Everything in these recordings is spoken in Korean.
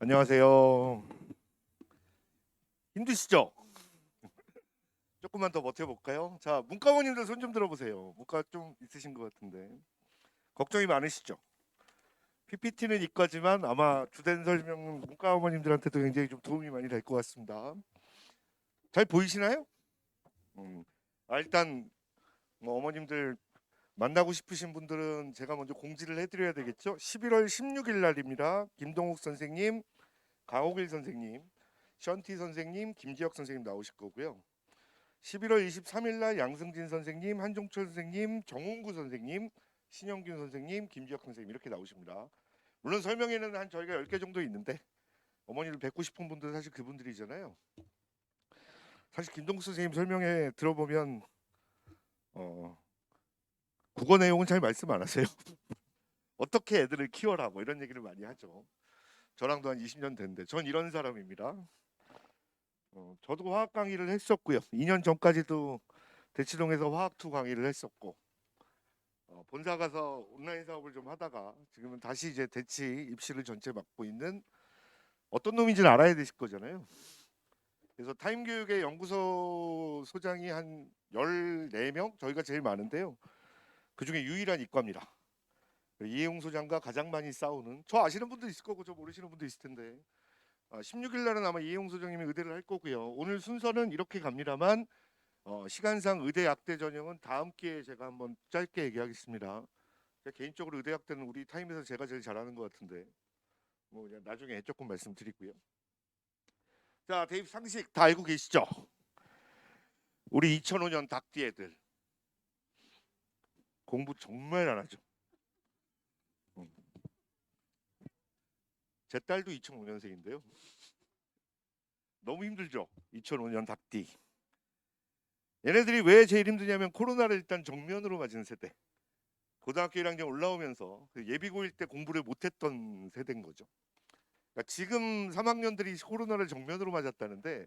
안녕하세요. 힘드시죠? 조금만 더 버텨볼까요? 자, 문과원님들 손 좀 들어보세요. 문과 좀 있으신 것 같은데 걱정이 많으시죠? PPT는 이과지만 아마 주된 설명은 문과 어머님들한테도 굉장히 좀 도움이 많이 될 것 같습니다. 잘 보이시나요? 음. 일단 뭐 어머님들 만나고 싶으신 분들은 제가 먼저 공지를 해드려야 되겠죠? 11월 16일 날입니다. 김동욱 선생님, 강옥일 선생님, 션티 선생님, 김지혁 선생님 나오실 거고요. 11월 23일 날 양승진 선생님, 한종철 선생님, 정홍구 선생님, 신영균 선생님, 김지혁 선생님 이렇게 나오십니다. 물론 설명회는 한 저희가 10개 정도 있는데 어머니를 뵙고 싶은 분들 사실 그분들이잖아요. 사실 김동수 선생님 설명회 들어보면 어, 국어 내용은 잘 말씀 안 하세요. 어떻게 애들을 키워라 뭐 이런 얘기를 많이 하죠. 저랑도 한 20년 됐는데 전 이런 사람입니다. 저도 화학 강의를 했었고요. 2년 전까지도 대치동에서 화학2 강의를 했었고 본사 가서 온라인 사업을 좀 하다가 지금은 다시 이제 대치 입시를 전체 맡고 있는 어떤 놈인지는 알아야 되실 거잖아요. 그래서 타임교육의 연구소 소장이 한 14명 저희가 제일 많은데요. 그중에 유일한 이과입니다. 이해용 소장과 가장 많이 싸우는 저 아시는 분도 있을 거고 저 모르시는 분도 있을 텐데 16일 날은 아마 이해용 소장님이 의대를 할 거고요. 오늘 순서는 이렇게 갑니다만 시간상 의대 약대 전형은 다음 기회에 제가 한번 짧게 얘기하겠습니다. 제가 개인적으로 의대학 때는 우리 타임에서 제가 제일 잘하는 것 같은데 뭐 그냥 나중에 조금 말씀드리고요. 자, 대입 상식 다 알고 계시죠? 우리 2005년 닭띠 애들 공부 정말 안 하죠. 음. 제 딸도 2005년생인데요. 너무 힘들죠. 2005년 닭띠. 얘네들이 왜 제일 힘드냐면 코로나를 일단 정면으로 맞은 세대. 고등학교 1학년 올라오면서 그 예비고일 때 공부를 못했던 세대인 거죠. 그러니까 지금 3학년들이 코로나를 정면으로 맞았다는데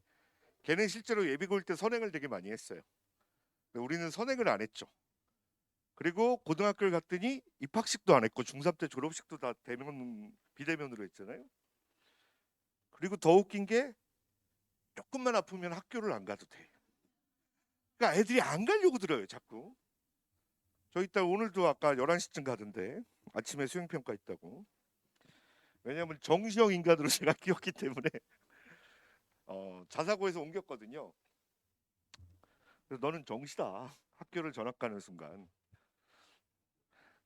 걔는 실제로 예비고일 때 선행을 되게 많이 했어요. 우리는 선행을 안 했죠. 그리고 고등학교를 갔더니 입학식도 안 했고 중3 때 졸업식도 다 대면 비대면으로 했잖아요. 그리고 더 웃긴 게 조금만 아프면 학교를 안 가도 돼. 그러니까 애들이 안 가려고 들어요, 자꾸. 저희 딸 오늘도 아까 11시쯤 가던데 아침에 수행평가 있다고. 왜냐하면 정시형 인간으로 제가 키웠기 때문에 자사고에서 옮겼거든요. 그래서 너는 정시다. 학교를 전학 가는 순간.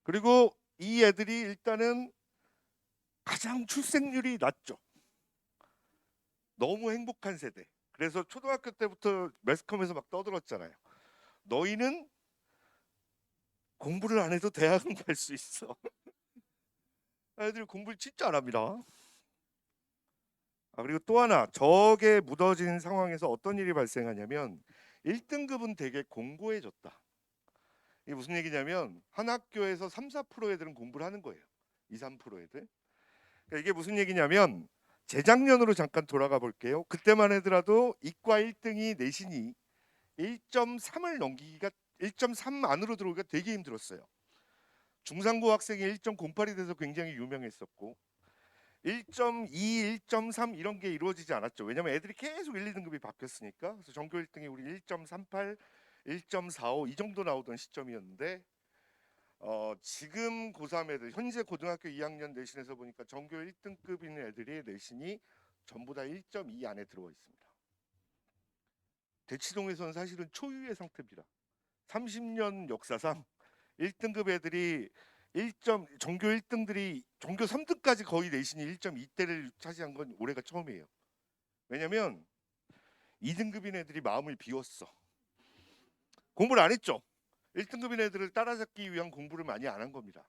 그리고 이 애들이 일단은 가장 출생률이 낮죠. 너무 행복한 세대. 그래서 초등학교 때부터 매스컴에서 막 떠들었잖아요. 너희는 공부를 안 해도 대학은 갈 수 있어. 애들이 공부를 진짜 안 합니다. 그리고 또 하나 적에 묻어진 상황에서 어떤 일이 발생하냐면 1등급은 되게 공고해졌다. 이게 무슨 얘기냐면 한 학교에서 3, 4% 애들은 공부를 하는 거예요. 2, 3% 애들. 그러니까 이게 무슨 얘기냐면 재작년으로 잠깐 돌아가 볼게요. 그때만 하더라도 이과 1등이 내신이 1.3을 넘기기가 1.3 안으로 들어오기가 되게 힘들었어요. 중상고 학생이 1.08이 돼서 굉장히 유명했었고 1.2, 1.3 이런 게 이루어지지 않았죠. 왜냐면 애들이 계속 1, 2등급이 바뀌었으니까. 그래서 전교 1등이 우리 1.38, 1.45 이 정도 나오던 시점이었는데 지금 고3 애들 현재 고등학교 2학년 내신에서 보니까 전교 1등급인 애들의 내신이 전부 다 1.2 안에 들어와 있습니다. 대치동에서는 사실은 초유의 상태입니다. 30년 역사상 1등급 애들이 전교 1등들이 전교 3등까지 거의 내신이 1.2대를 차지한 건 올해가 처음이에요. 왜냐면 2등급인 애들이 마음을 비웠어. 공부를 안 했죠. 1등급인 애들을 따라잡기 위한 공부를 많이 안 한 겁니다.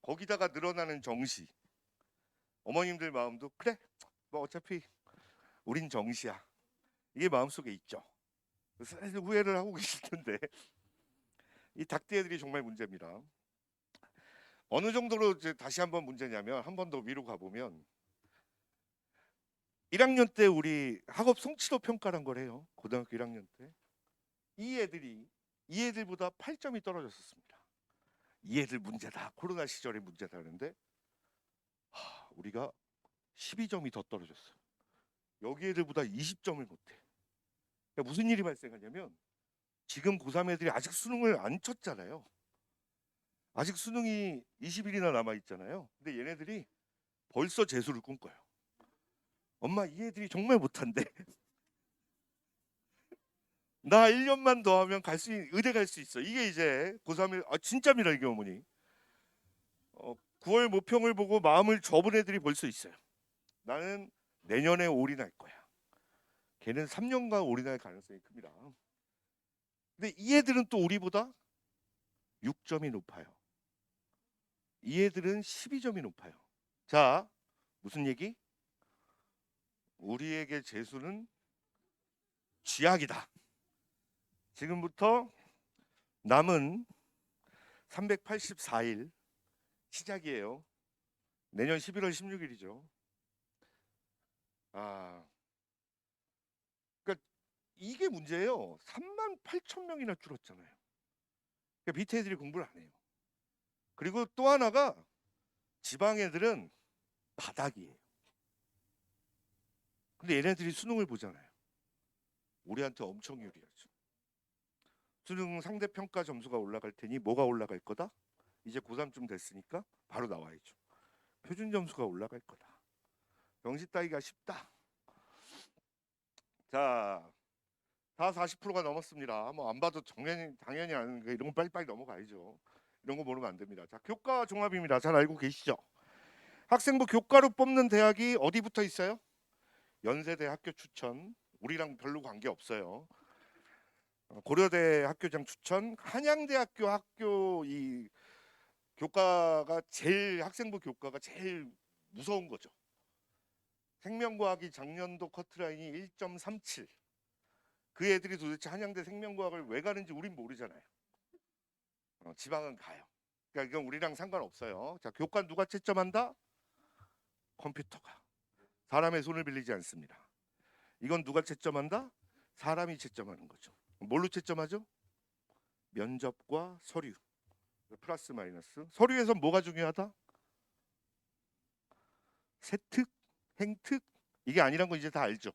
거기다가 늘어나는 정시. 어머님들 마음도 그래 뭐 어차피 우린 정시야. 이게 마음속에 있죠. 사실 후회를 하고 계실 텐데 이 닭띠 애들이 정말 문제입니다. 어느 정도로 이제 다시 한번 문제냐면 한 번 더 위로 가보면 1학년 때 우리 학업 성취도 평가란 걸 해요. 고등학교 1학년 때. 이 애들이 이 애들보다 8점이 떨어졌었습니다. 이 애들 문제다. 코로나 시절의 문제다. 그런데 우리가 12점이 더 떨어졌어요. 여기 애들보다 20점을 못해. 그러니까 무슨 일이 발생하냐면 지금 고3 애들이 아직 수능을 안 쳤잖아요. 아직 수능이 20일이나 남아 있잖아요. 근데 얘네들이 벌써 재수를 꿈꿔요. 엄마 이 애들이 정말 못한대. 나 1년만 더 하면 의대 갈 수 있어. 이게 이제 고3일 진짜입니다 이게 어머니. 9월 모평을 보고 마음을 접은 애들이 벌써 있어요. 나는 내년에 올인할 거야. 걔는 3년간 올인할 가능성이 큽니다. 근데 이 애들은 또 우리보다 6점이 높아요. 이 애들은 12점이 높아요. 자, 무슨 얘기? 우리에게 재수는 쥐약이다. 지금부터 남은 384일 시작이에요. 내년 11월 16일이죠. 그러니까 이게 문제예요. 38,000명이나 줄었잖아요. 그러니까 밑에 애들이 공부를 안 해요. 그리고 또 하나가 지방 애들은 바닥이에요. 근데 얘네들이 수능을 보잖아요. 우리한테 엄청 유리하죠. 수능 상대평가 점수가 올라갈 테니 뭐가 올라갈 거다? 이제 고3쯤 됐으니까 바로 나와야죠. 표준 점수가 올라갈 거다. 병시 따기가 쉽다. 자, 다 40%가 넘었습니다. 뭐 안 봐도 당연히 아는 게 이런 거 빨리빨리 넘어가야죠. 이런 거 모르면 안 됩니다. 자, 교과 종합입니다. 잘 알고 계시죠? 학생부 교과로 뽑는 대학이 어디 붙어 있어요? 연세대 학교 추천. 우리랑 별로 관계 없어요. 고려대 학교장 추천. 한양대학교 학교 이 교과가 학생부 교과가 제일 무서운 거죠. 생명과학이 작년도 커트라인이 1.37. 그 애들이 도대체 한양대 생명과학을 왜 가는지 우린 모르잖아요. 지방은 가요. 그러니까 이건 우리랑 상관없어요. 자, 교과 누가 채점한다? 컴퓨터가. 사람의 손을 빌리지 않습니다. 이건 누가 채점한다? 사람이 채점하는 거죠. 뭘로 채점하죠? 면접과 서류. 플러스 마이너스. 서류에선 뭐가 중요하다? 세특, 행특. 이게 아니란 거 이제 다 알죠.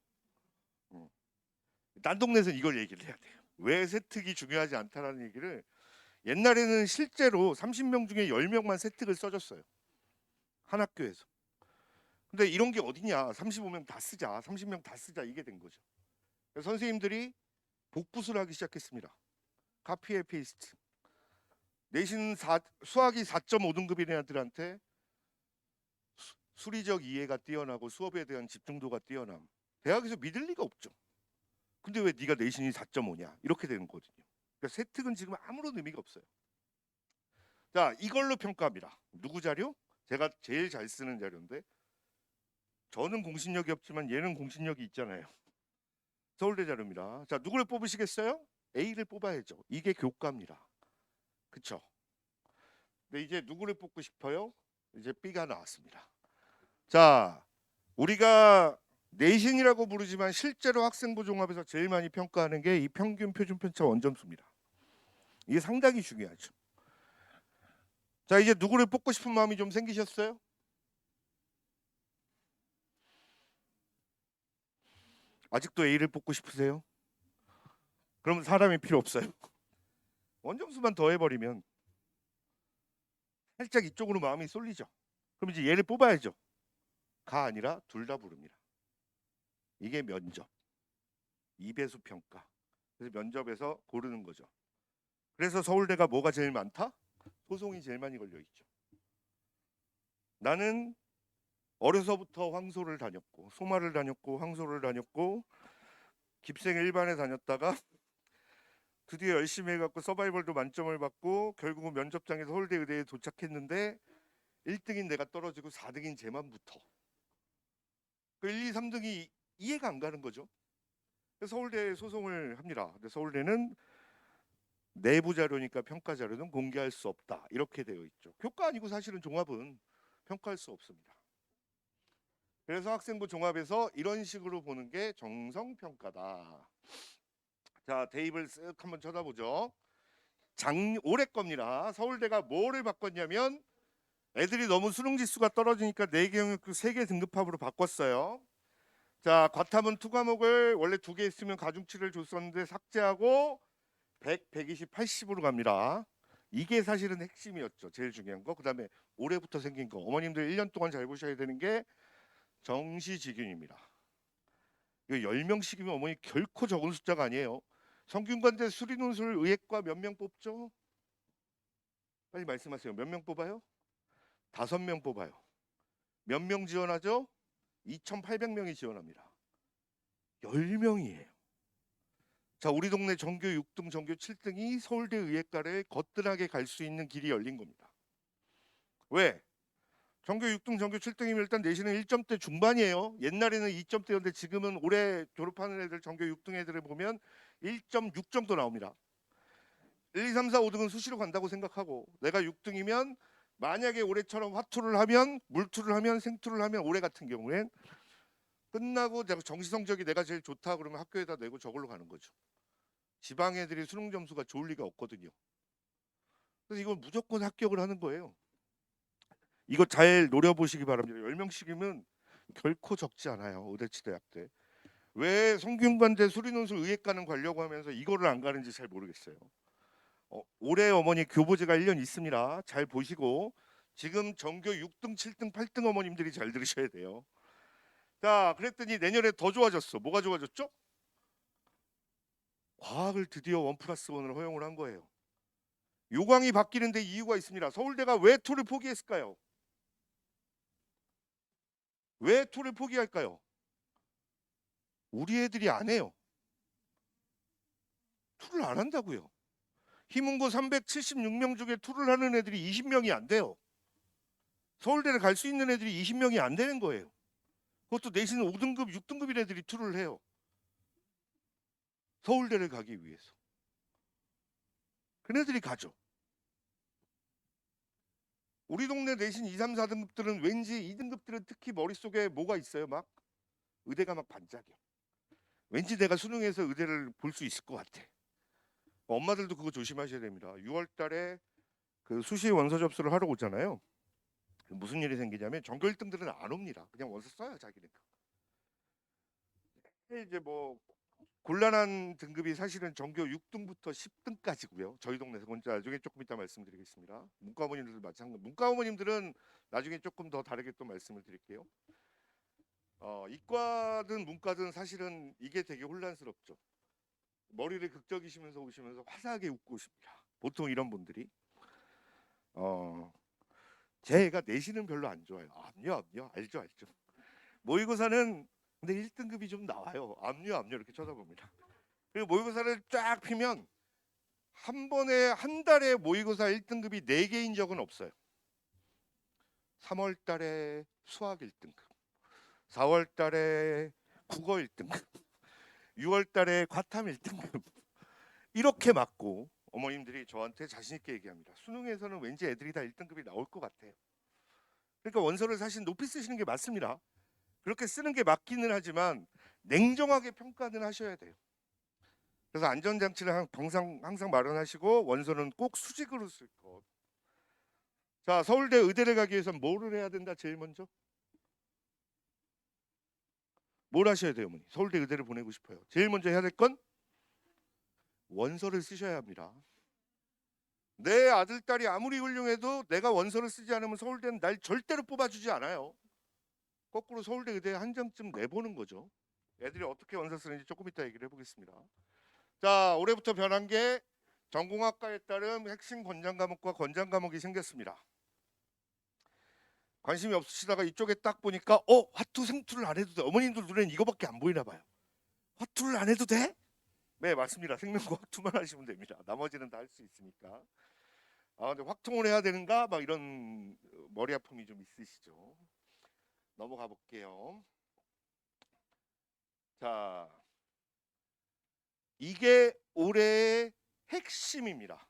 딴 동네에서는 이걸 얘기를 해야 돼요. 왜 세특이 중요하지 않다라는 얘기를 옛날에는 실제로 30명 중에 10명만 세특을 써줬어요. 한 학교에서. 근데 이런 게 어디냐? 35명 다 쓰자. 30명 다 쓰자. 이게 된 거죠. 그래서 선생님들이 복붙을 하기 시작했습니다. 카피 앤 페이스트. 내신 수학이 4.5등급인 애들한테 수리적 이해가 뛰어나고 수업에 대한 집중도가 뛰어남. 대학에서 믿을 리가 없죠. 근데 왜 네가 내신이 4.5냐? 이렇게 되는 거거든요. 그러니까 세특은 지금 아무런 의미가 없어요. 자, 이걸로 평가합니다. 누구 자료? 제가 제일 잘 쓰는 자료인데 저는 공신력이 없지만 얘는 공신력이 있잖아요. 서울대 자료입니다. 자, 누구를 뽑으시겠어요? A를 뽑아야죠. 이게 교과입니다. 그쵸? 근데 이제 누구를 뽑고 싶어요? 이제 B가 나왔습니다. 자, 우리가 내신이라고 부르지만 실제로 학생부 종합에서 제일 많이 평가하는 게 이 평균 표준 편차 원점수입니다. 이게 상당히 중요하죠. 자, 이제 누구를 뽑고 싶은 마음이 좀 생기셨어요? 아직도 A를 뽑고 싶으세요? 그러면 사람이 필요 없어요. 원점수만 더 해버리면 살짝 이쪽으로 마음이 쏠리죠. 그럼 이제 얘를 뽑아야죠. 가 아니라 둘 다 부릅니다. 이게 면접, 2배수 평가. 그래서 면접에서 고르는 거죠. 그래서 서울대가 뭐가 제일 많다? 소송이 제일 많이 걸려 있죠. 나는 어려서부터 황소를 다녔고 소마를 다녔고 황소를 다녔고 깁생 일반에 다녔다가 드디어 열심히 해갖고 서바이벌도 만점을 받고 결국은 면접장에서 서울대 의대에 도착했는데 1등인 내가 떨어지고 4등인 쟤만 붙어. 그 1, 2, 3등이 이해가 안 가는 거죠. 그래서 서울대에 소송을 합니다. 근데 서울대는 내부 자료니까 평가 자료는 공개할 수 없다. 이렇게 되어 있죠. 교과 아니고 사실은 종합은 평가할 수 없습니다. 그래서 학생부 종합에서 이런 식으로 보는 게 정성평가다. 자, 대입을 쓱 한번 쳐다보죠. 올해 겁니다. 서울대가 뭐를 바꿨냐면 애들이 너무 수능 지수가 떨어지니까 4개 영역을 3개 등급합으로 바꿨어요. 자, 과탐은 2과목을 원래 2개 있으면 가중치를 줬었는데 삭제하고 100, 120, 80으로 갑니다. 이게 사실은 핵심이었죠. 제일 중요한 거. 그다음에 올해부터 생긴 거. 어머님들 1년 동안 잘 보셔야 되는 게 정시직윤입니다. 이거 10명씩이면 어머니 결코 적은 숫자가 아니에요. 성균관대 수리논술 의예과 몇 명 뽑죠? 빨리 말씀하세요. 몇 명 뽑아요? 5명 뽑아요. 몇 명 지원하죠? 2,800명이 지원합니다. 10명이에요. 자, 우리 동네 전교 6등, 전교 7등이 서울대 의예과를 거뜬하게 갈 수 있는 길이 열린 겁니다. 왜? 전교 6등, 전교 7등이면 일단 내신은 1점대 중반이에요. 옛날에는 2점대였는데 지금은 올해 졸업하는 애들, 전교 6등 애들을 보면 1.6 정도 나옵니다. 1, 2, 3, 4, 5등은 수시로 간다고 생각하고, 내가 6등이면 만약에 올해처럼 화투를 하면, 물투를 하면, 생투를 하면, 올해 같은 경우엔 끝나고 내가 정시 성적이 내가 제일 좋다 그러면 학교에다 내고 저걸로 가는 거죠. 지방 애들이 수능 점수가 좋을 리가 없거든요. 그래서 이건 무조건 합격을 하는 거예요. 이거 잘 노려보시기 바랍니다. 10명씩이면 결코 적지 않아요. 의대치대학 때. 왜 성균관대 수리논술 의예과는 가려고 하면서 이거를 안 가는지 잘 모르겠어요. 올해 어머니 교보제가 1년 있습니다. 잘 보시고 지금 전교 6등, 7등, 8등 어머님들이 잘 들으셔야 돼요. 자, 그랬더니 내년에 더 좋아졌어. 뭐가 좋아졌죠? 과학을 드디어 1+1을 허용을 한 거예요. 요강이 바뀌는데 이유가 있습니다. 서울대가 왜 토를 포기했을까요? 왜 토를 포기할까요? 우리 애들이 안 해요. 토를 안 한다고요. 희문고 376명 중에 토를 하는 애들이 20명이 안 돼요. 서울대를 갈 수 있는 애들이 20명이 안 되는 거예요. 그것도 내신 5등급, 6등급인 애들이 토를 해요. 서울대를 가기 위해서. 그네들이 가죠. 우리 동네 내신 2, 3, 4등급들은 왠지 2등급들은 특히 머릿속에 뭐가 있어요? 막 의대가 막 반짝여. 왠지 내가 수능에서 의대를 볼 수 있을 것 같아. 엄마들도 그거 조심하셔야 됩니다. 6월 달에 그 수시 원서 접수를 하러 오잖아요. 무슨 일이 생기냐면 전교 1등들은 안 옵니다. 그냥 원서 써요, 자기네가. 이제 뭐 곤란한 등급이 사실은 전교 6등부터 10등까지고요. 저희 동네에서 먼저 나중에 조금 이따 말씀드리겠습니다. 문과 어머님들도 마찬가지. 문과 어머님들은 나중에 조금 더 다르게 또 말씀을 드릴게요. 이과든 문과든 사실은 이게 되게 혼란스럽죠. 머리를 극적이시면서 오시면서 화사하게 웃고 오십니다. 보통 이런 분들이 제가 내신은 별로 안 좋아요. 압류 알죠 알죠. 모의고사는 근데 1등급이 좀 나와요. 압류 이렇게 쳐다봅니다. 그리고 모의고사를 쫙 피면 한 번에 한 달에 모의고사 1등급이 4개인 적은 없어요. 3월 달에 수학 1등급, 4월 달에 국어 1등급, 6월 달에 과탐 1등급 이렇게 맞고 어머님들이 저한테 자신 있게 얘기합니다. 수능에서는 왠지 애들이 다 1등급이 나올 것 같아요. 그러니까 원서를 사실 높이 쓰시는 게 맞습니다. 그렇게 쓰는 게 맞기는 하지만 냉정하게 평가는 하셔야 돼요. 그래서 안전장치를 항상 마련하시고 원서는 꼭 수직으로 쓸 것. 자, 서울대 의대를 가기 위해서는 뭐를 해야 된다? 제일 먼저 뭘 하셔야 돼요, 어머니? 서울대 의대를 보내고 싶어요. 제일 먼저 해야 될 건 원서를 쓰셔야 합니다. 내 아들, 딸이 아무리 훌륭해도 내가 원서를 쓰지 않으면 서울대는 날 절대로 뽑아주지 않아요. 거꾸로 서울대 의대에 한 장쯤 내보는 거죠. 애들이 어떻게 원서 쓰는지 조금 이따 얘기를 해보겠습니다. 자, 올해부터 변한 게 전공학과에 따른 핵심 권장 과목과 권장 과목이 생겼습니다. 관심이 없으시다가 이쪽에 딱 보니까 화투 생투를 안 해도 돼. 어머님들 눈에는 이거밖에 안 보이나 봐요. 화투를 안 해도 돼? 네, 맞습니다. 생명과 화투만 하시면 됩니다. 나머지는 다 할 수 있으니까. 근데 확통을 해야 되는가? 막 이런 머리 아픔이 좀 있으시죠. 넘어가 볼게요. 자, 이게 올해의 핵심입니다.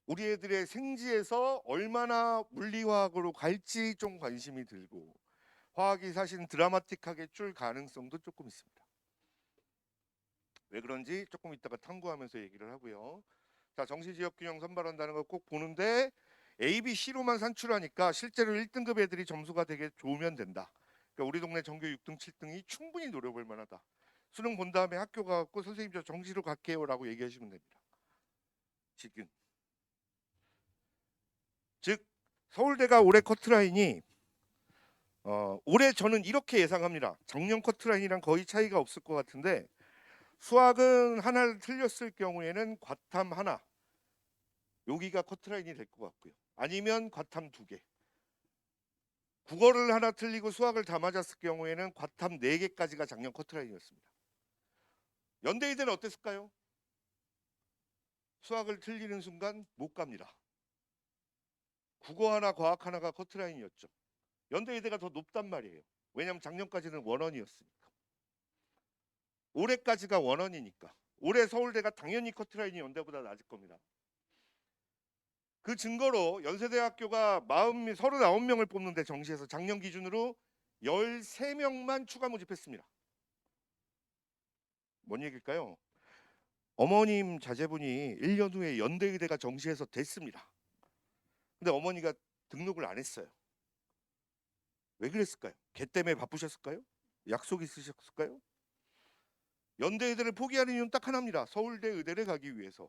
우리 애들의 생지에서 얼마나 물리화학으로 갈지 좀 관심이 들고 화학이 사실 드라마틱하게 줄 가능성도 조금 있습니다. 왜 그런지 조금 이따가 탐구하면서 얘기를 하고요. 자, 정시지역균형 선발한다는 거 꼭 보는데 A, B, C로만 산출하니까 실제로 1등급 애들이 점수가 되게 좋으면 된다. 그러니까 우리 동네 전교 6등, 7등이 충분히 노려볼 만하다. 수능 본 다음에 학교 가고 선생님 저 정시로 갈게요라고 얘기하시면 됩니다. 지금 즉 서울대가 올해 커트라인이 올해 저는 이렇게 예상합니다. 작년 커트라인이랑 거의 차이가 없을 것 같은데 수학은 하나를 틀렸을 경우에는 과탐 하나 여기가 커트라인이 될 것 같고요. 아니면 과탐 2개. 국어를 하나 틀리고 수학을 다 맞았을 경우에는 과탐 4개까지가 작년 커트라인이었습니다. 연대의대는 어땠을까요? 수학을 틀리는 순간 못 갑니다. 국어 하나 과학 하나가 커트라인이었죠. 연대의대가 더 높단 말이에요. 왜냐하면 작년까지는 원원이었으니까. 올해까지가 원원이니까. 올해 서울대가 당연히 커트라인이 연대보다 낮을 겁니다. 그 증거로 연세대학교가 39명을 뽑는데 정시에서 작년 기준으로 13명만 추가 모집했습니다. 뭔 얘기일까요? 어머님 자제분이 1년 후에 연대의대가 정시에서 됐습니다. 근데 어머니가 등록을 안 했어요. 왜 그랬을까요? 걔 때문에 바쁘셨을까요? 약속 있으셨을까요? 연대의대를 포기하는 이유는 딱 하나입니다. 서울대 의대를 가기 위해서.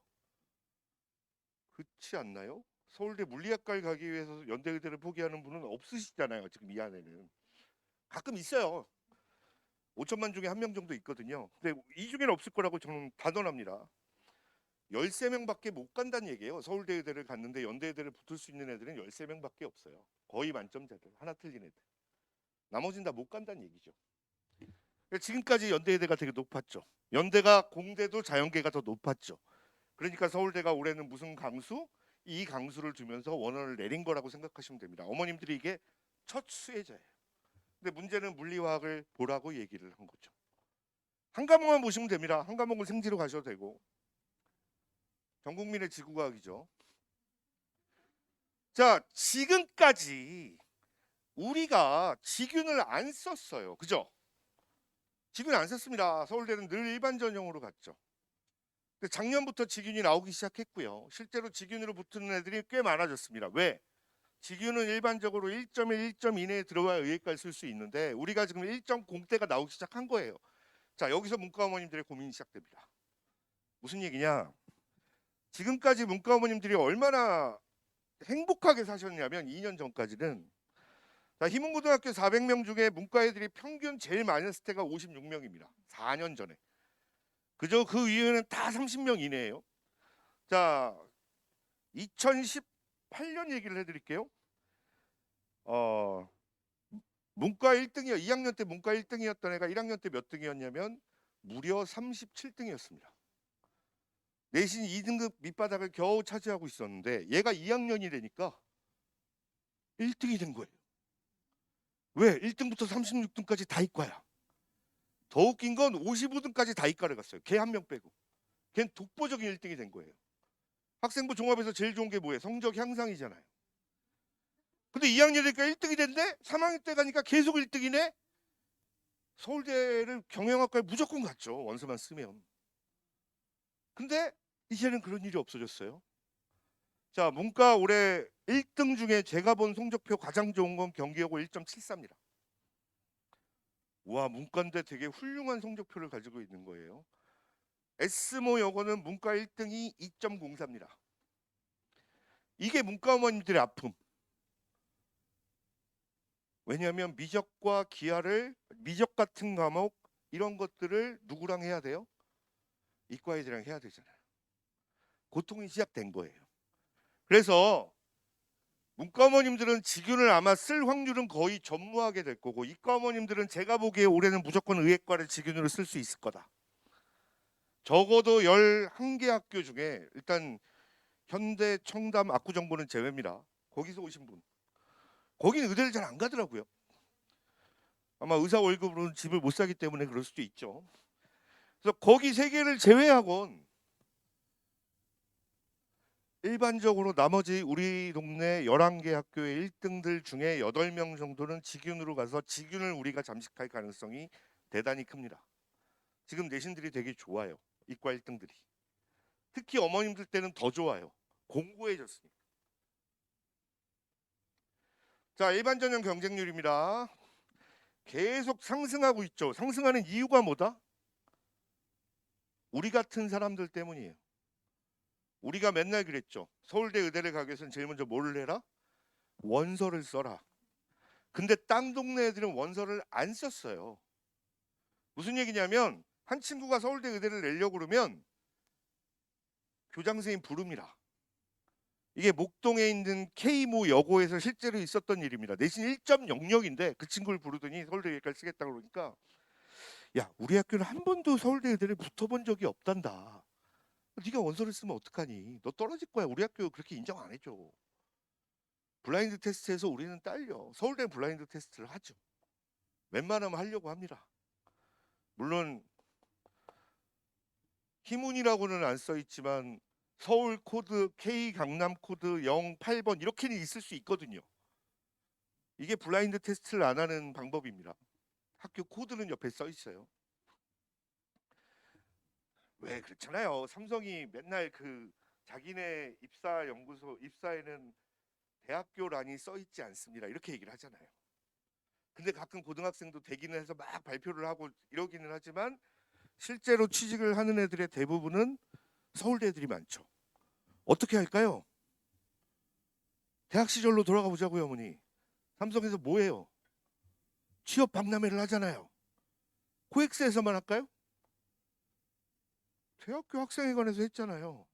그렇지 않나요? 서울대 물리학과를 가기 위해서 연대의대를 포기하는 분은 없으시잖아요. 지금 이 안에는. 가끔 있어요. 5천만 중에 1명 정도 있거든요. 근데 이 중에는 없을 거라고 저는 단언합니다. 13명밖에 못 간다는 얘기예요. 서울대 의대를 갔는데 연대 의대를 붙을 수 있는 애들은 13명밖에 없어요. 거의 만점자들. 하나 틀린 애들. 나머지는 다 못 간다는 얘기죠. 지금까지 연대 의대가 되게 높았죠. 연대가 공대도 자연계가 더 높았죠. 그러니까 서울대가 올해는 무슨 강수? 이 강수를 두면서 원원을 내린 거라고 생각하시면 됩니다. 어머님들이 이게 첫 수혜자예요. 근데 문제는 물리화학을 보라고 얘기를 한 거죠. 한 과목만 보시면 됩니다. 한 과목은 생지로 가셔도 되고. 전 국민의 지구과학이죠. 자, 지금까지 우리가 지균을 안 썼어요. 그죠? 지균 안 썼습니다. 서울대는 늘 일반 전형으로 갔죠. 근데 작년부터 지균이 나오기 시작했고요. 실제로 지균으로 붙는 애들이 꽤 많아졌습니다. 왜? 지균은 일반적으로 1.1, 1.2 내에 들어와야 의예과를 쓸 수 있는데 우리가 지금 1.0대가 나오기 시작한 거예요. 자, 여기서 문과 어머님들의 고민이 시작됩니다. 무슨 얘기냐? 지금까지 문과 어머님들이 얼마나 행복하게 사셨냐면 2년 전까지는 자, 희문고등학교 400명 중에 문과 애들이 평균 제일 많았을 때가 56명입니다. 4년 전에. 그저 그 이후에는 다 30명 이내예요. 자, 2018년 얘기를 해드릴게요. 문과 1등이요. 2학년 때 문과 1등이었던 애가 1학년 때 몇 등이었냐면 무려 37등이었습니다. 내신 2등급 밑바닥을 겨우 차지하고 있었는데 얘가 2학년이 되니까 1등이 된 거예요. 왜? 1등부터 36등까지 다 이과야. 더 웃긴 건 55등까지 다 이과를 갔어요. 걔 한 명 빼고. 걔는 독보적인 1등이 된 거예요. 학생부 종합에서 제일 좋은 게 뭐예요? 성적 향상이잖아요. 근데 2학년 되니까 1등이 됐네? 3학년 때 가니까 계속 1등이네? 서울대를 경영학과에 무조건 갔죠. 원서만 쓰면. 근데 이제는 그런 일이 없어졌어요. 자, 문과 올해 1등 중에 제가 본 성적표 가장 좋은 건 경기여고 1.74입니다. 와, 문과인데 되게 훌륭한 성적표를 가지고 있는 거예요. S모 여고는 문과 1등이 2.04입니다. 이게 문과 어머님들의 아픔. 왜냐하면 미적과 기하를 미적 같은 과목 이런 것들을 누구랑 해야 돼요? 이과 애들이랑 해야 되잖아요. 고통이 시작된 거예요. 그래서 문과 어머님들은 지균을 아마 쓸 확률은 거의 전무하게 될 거고 이과 어머님들은 제가 보기에 올해는 무조건 의예과를 지균으로 쓸 수 있을 거다. 적어도 11개 학교 중에 일단 현대, 청담, 압구정보는 제외입니다. 거기서 오신 분. 거기는 의대를 잘 안 가더라고요. 아마 의사 월급으로는 집을 못 사기 때문에 그럴 수도 있죠. 그래서 거기 3개를 제외하곤 일반적으로 나머지 우리 동네 11개 학교의 1등들 중에 8명 정도는 직윤으로 가서 직윤을 우리가 잠식할 가능성이 대단히 큽니다. 지금 내신들이 되게 좋아요. 이과 1등들이. 특히 어머님들 때는 더 좋아요. 공고해졌으니까. 자, 일반 전형 경쟁률입니다. 계속 상승하고 있죠. 상승하는 이유가 뭐다? 우리 같은 사람들 때문이에요. 우리가 맨날 그랬죠. 서울대 의대를 가기 위해서는 제일 먼저 뭐를 해라? 원서를 써라. 근데 땅 동네 애들은 원서를 안 썼어요. 무슨 얘기냐면 한 친구가 서울대 의대를 내려고 그러면 교장 선생님 부릅니다. 이게 목동에 있는 K모 여고에서 실제로 있었던 일입니다. 내신 1.00인데 그 친구를 부르더니 서울대 의대까지 쓰겠다고 그러니까 야, 우리 학교는 한 번도 서울대 의대를 붙어본 적이 없단다. 네가 원서를 쓰면 어떡하니? 너 떨어질 거야. 우리 학교 그렇게 인정 안 해줘. 블라인드 테스트에서 우리는 딸려. 서울대는 블라인드 테스트를 하죠. 웬만하면 하려고 합니다. 물론 희문이라고는 안 써 있지만 서울 코드, K 강남 코드 08번 이렇게는 있을 수 있거든요. 이게 블라인드 테스트를 안 하는 방법입니다. 학교 코드는 옆에 써 있어요. 왜 그렇잖아요. 삼성이 맨날 그 자기네 입사 연구소 입사에는 대학교란이 써 있지 않습니다. 이렇게 얘기를 하잖아요. 근데 가끔 고등학생도 대기는 해서 막 발표를 하고 이러기는 하지만 실제로 취직을 하는 애들의 대부분은 서울대 애들이 많죠. 어떻게 할까요? 대학 시절로 돌아가 보자고요, 어머니. 삼성에서 뭐해요? 취업 박람회를 하잖아요. 코엑스에서만 할까요? 대학교 학생회관에서 했잖아요.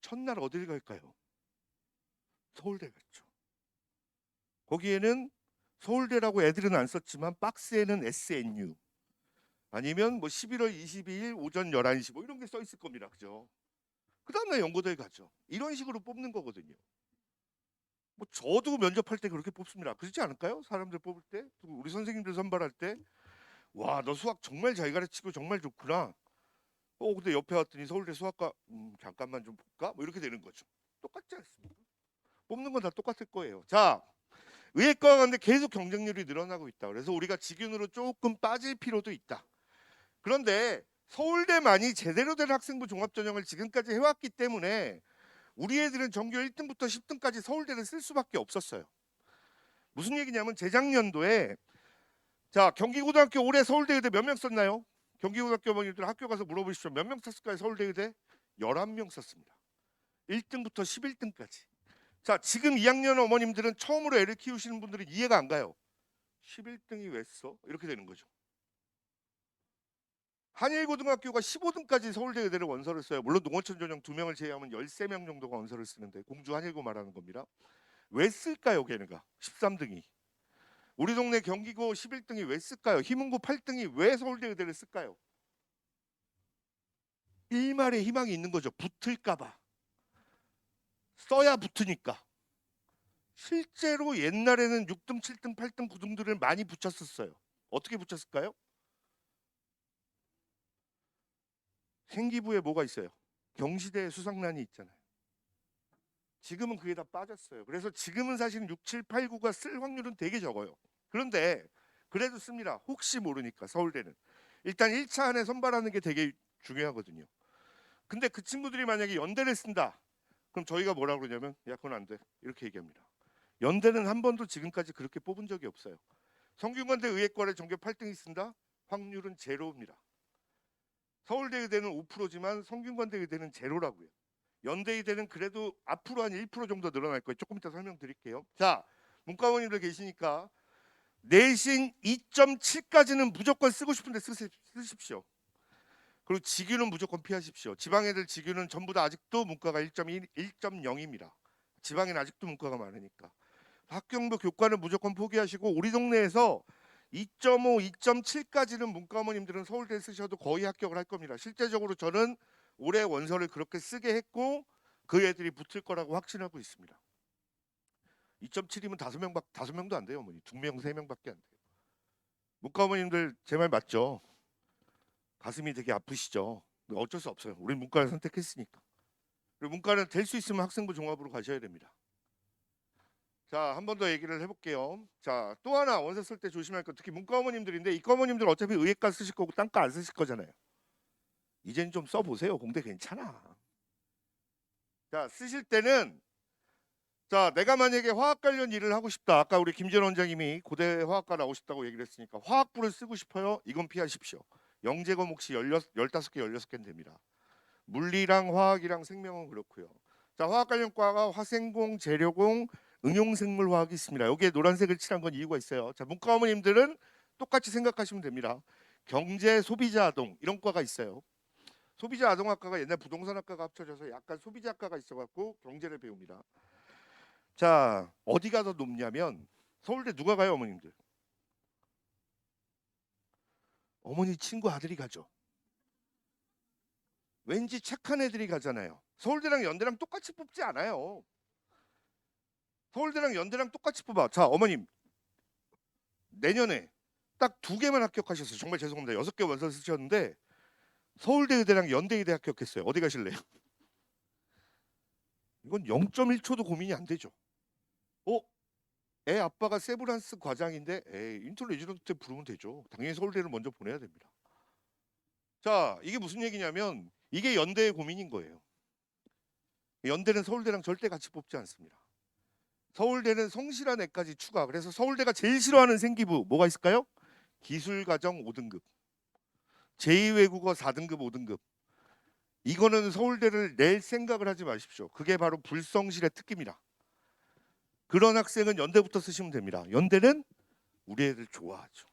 첫날 어딜 갈까요? 서울대 갔죠. 거기에는 서울대라고 애들은 안 썼지만 박스에는 SNU 아니면 뭐 11월 22일 오전 11시 뭐 이런 게 써 있을 겁니다. 그죠? 그 다음날 연고대 가죠. 이런 식으로 뽑는 거거든요. 뭐 저도 면접할 때 그렇게 뽑습니다. 그렇지 않을까요? 사람들 뽑을 때, 우리 선생님들 선발할 때, 와, 너 수학 정말 잘 가르치고 정말 좋구나. 근데 옆에 왔더니 서울대 수학과 잠깐만 좀 볼까? 뭐 이렇게 되는 거죠. 똑같지 않습니까? 뽑는 건 다 똑같을 거예요. 자, 의예과 가운데 계속 경쟁률이 늘어나고 있다. 그래서 우리가 직윤으로 조금 빠질 필요도 있다. 그런데 서울대만이 제대로 된 학생부 종합전형을 지금까지 해왔기 때문에 우리 애들은 전교 1등부터 10등까지 서울대를 쓸 수밖에 없었어요. 무슨 얘기냐면 재작년도에 자 경기고등학교 올해 서울대 의대 몇 명 썼나요? 경기고등학교 어머니들 학교 가서 물어보십시오. 몇 명 썼을까요? 서울대 의대 11명 썼습니다. 1등부터 11등까지. 자 지금 2학년 어머님들은 처음으로 애를 키우시는 분들은 이해가 안 가요. 11등이 왜 써? 이렇게 되는 거죠. 한일고등학교가 15등까지 서울대 의대를 원서를 써요. 물론 농어촌 전형 2명을 제외하면 13명 정도가 원서를 쓰는데 공주 한일고 말하는 겁니다. 왜 쓸까요 걔네가 13등이? 우리 동네 경기고 11등이 왜 쓸까요? 희문고 8등이 왜 서울대 의대를 쓸까요? 일말의 희망이 있는 거죠. 붙을까봐. 써야 붙으니까. 실제로 옛날에는 6등, 7등, 8등, 9등들을 많이 붙였었어요. 어떻게 붙였을까요? 생기부에 뭐가 있어요? 경시대 수상란이 있잖아요. 지금은 그게 다 빠졌어요. 그래서 지금은 사실 6, 7, 8, 9가 쓸 확률은 되게 적어요. 그런데 그래도 씁니다. 혹시 모르니까 서울대는. 일단 1차 안에 선발하는 게 되게 중요하거든요. 근데 그 친구들이 만약에 연대를 쓴다. 그럼 저희가 뭐라 그러냐면 야 그건 안 돼. 이렇게 얘기합니다. 연대는 한 번도 지금까지 그렇게 뽑은 적이 없어요. 성균관대 의예과를 전교 8등이 쓴다? 확률은 제로입니다. 서울대 의대는 5%지만 성균관대 의대는 제로라고요. 연대 의대는 그래도 앞으로 한 1% 정도 늘어날 거예요. 조금 이따 설명드릴게요. 자, 문과원님들 계시니까 내신 2.7까지는 무조건 쓰고 싶은데 쓰십시오. 그리고 직유는 무조건 피하십시오. 지방 애들 직유는 전부 다 아직도 문과가 1.1, 1.0입니다. 지방에는 아직도 문과가 많으니까. 학경부 교과는 무조건 포기하시고 우리 동네에서 2.5, 2.7까지는 문과 어머님들은 서울대 쓰셔도 거의 합격을 할 겁니다. 실제적으로 저는 올해 원서를 그렇게 쓰게 했고 그 애들이 붙을 거라고 확신하고 있습니다. 2.7이면 5명도 안 돼요, 어머니. 2명, 3명밖에 안 돼요. 문과 어머님들 제 말 맞죠? 가슴이 되게 아프시죠? 어쩔 수 없어요. 우리 문과를 선택했으니까. 그리고 문과는 될 수 있으면 학생부 종합으로 가셔야 됩니다. 자, 한 번 더 얘기를 해볼게요. 자, 또 하나 원서 쓸 때 조심할 거, 특히 문과 어머님들인데, 이과 어머님들 어차피 의예과 쓰실 거고 땅과 안 쓰실 거잖아요. 이제는 좀 써보세요. 공대 괜찮아. 자, 쓰실 때는, 자, 내가 만약에 화학 관련 일을 하고 싶다. 아까 우리 김재원 원장님이 고대 화학과 나오셨다고 얘기를 했으니까 화학부를 쓰고 싶어요. 이건 피하십시오. 영재 과목시 15개, 16개는 됩니다. 물리랑 화학이랑 생명은 그렇고요. 자, 화학 관련 과가 화생공, 재료공, 응용생물화학이 있습니다. 여기에 노란색을 칠한 건 이유가 있어요. 자, 문과 어머님들은 똑같이 생각하시면 됩니다. 경제, 소비자, 아동 이런 과가 있어요. 소비자 아동학과가 옛날 부동산학과가 합쳐져서 약간 소비자학과가 있어갖고 경제를 배웁니다. 자, 어디가 더 높냐면 서울대 누가 가요, 어머님들? 어머니 친구 아들이 가죠. 왠지 착한 애들이 가잖아요. 서울대랑 연대랑 똑같이 뽑지 않아요. 서울대랑 연대랑 똑같이 뽑아. 자, 어머님 내년에 딱 2개만 합격하셨어요. 정말 죄송합니다. 6개 원서 쓰셨는데 서울대 의대랑 연대 의대 합격했어요. 어디 가실래요? 이건 0.1초도 고민이 안 되죠. 어? 애 아빠가 세브란스 과장인데 에이, 인턴 레지던트 부르면 되죠. 당연히 서울대를 먼저 보내야 됩니다. 자, 이게 무슨 얘기냐면 이게 연대의 고민인 거예요. 연대는 서울대랑 절대 같이 뽑지 않습니다. 서울대는 성실한 애까지 추가. 그래서 서울대가 제일 싫어하는 생기부 뭐가 있을까요? 기술과정 5등급, 제2외국어 4등급, 5등급. 이거는 서울대를 낼 생각을 하지 마십시오. 그게 바로 불성실의 특기입니다. 그런 학생은 연대부터 쓰시면 됩니다. 연대는 우리 애들 좋아하죠.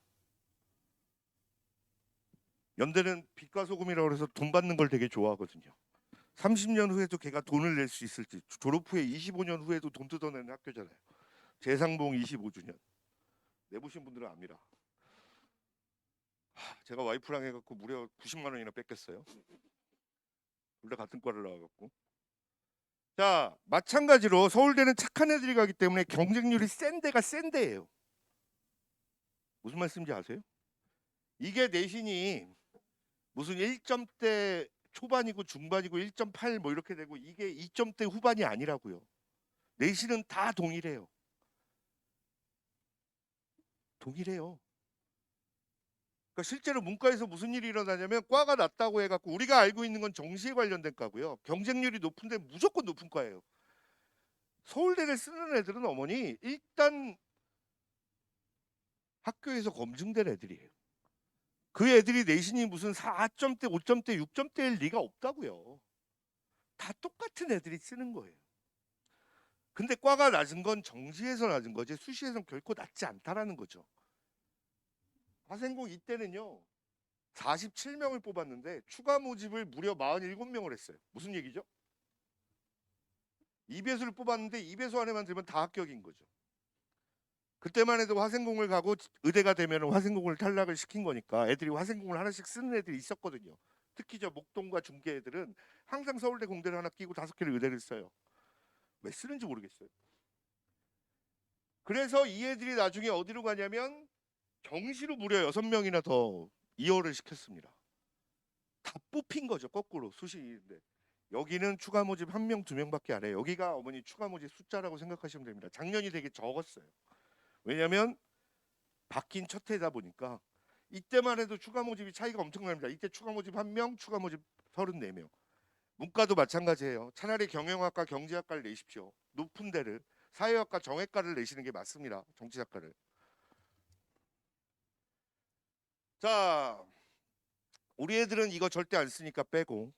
연대는 빛과 소금이라고 해서 돈 받는 걸 되게 좋아하거든요. 30년 후에도 걔가 돈을 낼 수 있을지, 졸업 후에 25년 후에도 돈 뜯어내는 학교잖아요. 재상봉 25주년. 내보신 분들은 압니다. 제가 와이프랑 해갖고 무려 90만 원이나 뺏겼어요. 둘 다 같은 과를 나와갖고. 자, 마찬가지로 서울대는 착한 애들이 가기 때문에 경쟁률이 센 데가 센 데예요. 무슨 말씀인지 아세요? 이게 내신이 무슨 1점대 초반이고 중반이고 1.8 뭐 이렇게 되고 이게 2점대 후반이 아니라고요. 내신은 다 동일해요. 동일해요. 그러니까 실제로 문과에서 무슨 일이 일어나냐면 과가 낮다고 해갖고 우리가 알고 있는 건 정시에 관련된 과고요. 경쟁률이 높은데 무조건 높은 과예요. 서울대를 쓰는 애들은 어머니 일단 학교에서 검증된 애들이에요. 그 애들이 내신이 무슨 4점대, 5점대, 6점대일 리가 없다고요. 다 똑같은 애들이 쓰는 거예요. 근데 과가 낮은 건 정시에서 낮은 거지 수시에서는 결코 낮지 않다라는 거죠. 화생공 이때는요 47명을 뽑았는데 추가 모집을 무려 47명을 했어요. 무슨 얘기죠? 2배수를 뽑았는데 2배수 안에만 들면 다 합격인 거죠. 그때만 해도 화생공을 가고 의대가 되면 화생공을 탈락을 시킨 거니까 애들이 화생공을 하나씩 쓰는 애들이 있었거든요. 특히 저 목동과 중계 애들은 항상 서울대 공대를 하나 끼고 5개를 의대를 써요. 왜 쓰는지 모르겠어요. 그래서 이 애들이 나중에 어디로 가냐면 경시로 무려 6명이나 더 이어를 시켰습니다. 다 뽑힌 거죠. 거꾸로 수시인데 여기는 추가 모집 1명, 2명밖에 안 해요. 여기가 어머니 추가 모집 숫자라고 생각하시면 됩니다. 작년이 되게 적었어요. 왜냐하면 바뀐 첫 해다 보니까 이때만 해도 추가 모집이 차이가 엄청납니다. 이때 추가 모집 1명, 추가 모집 34명. 문과도 마찬가지예요. 차라리 경영학과, 경제학과를 내십시오. 높은 데를. 사회학과, 정외과를 내시는 게 맞습니다. 정치학과를. 자, 우리 애들은 이거 절대 안 쓰니까 빼고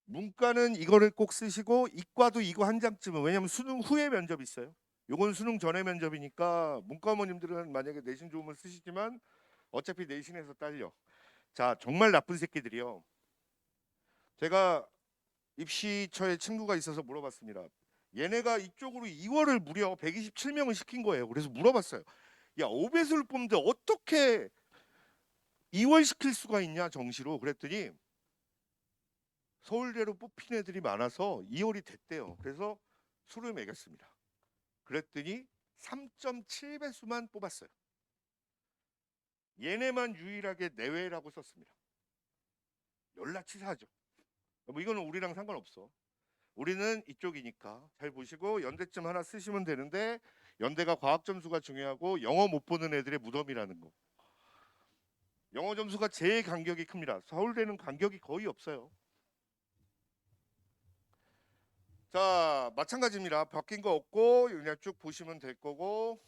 문과는 이거를 꼭 쓰시고 이과도 이거 한 장쯤은 왜냐면 수능 후에 면접이 있어요. 요건 수능 전에 면접이니까 문과 어머님들은 만약에 내신 좋으면 쓰시지만 어차피 내신에서 딸려. 자, 정말 나쁜 새끼들이요. 제가 입시처에 친구가 있어서 물어봤습니다. 얘네가 이쪽으로 2월을 무려 127명을 시킨 거예요. 그래서 물어봤어요. 야, 오배수를 뽑는데 어떻게 2월 시킬 수가 있냐 정시로. 그랬더니 서울대로 뽑힌 애들이 많아서 2월이 됐대요. 그래서 수를 매겼습니다. 그랬더니 3.7배수만 뽑았어요. 얘네만 유일하게 내외라고 썼습니다. 연락치사하죠. 뭐 이거는 우리랑 상관없어. 우리는 이쪽이니까 잘 보시고 연대점 하나 쓰시면 되는데 연대가 과학 점수가 중요하고 영어 못 보는 애들의 무덤이라는 거. 영어 점수가 제일 간격이 큽니다. 서울대는 간격이 거의 없어요. 자, 마찬가지입니다. 바뀐 거 없고 그냥 쭉 보시면 될 거고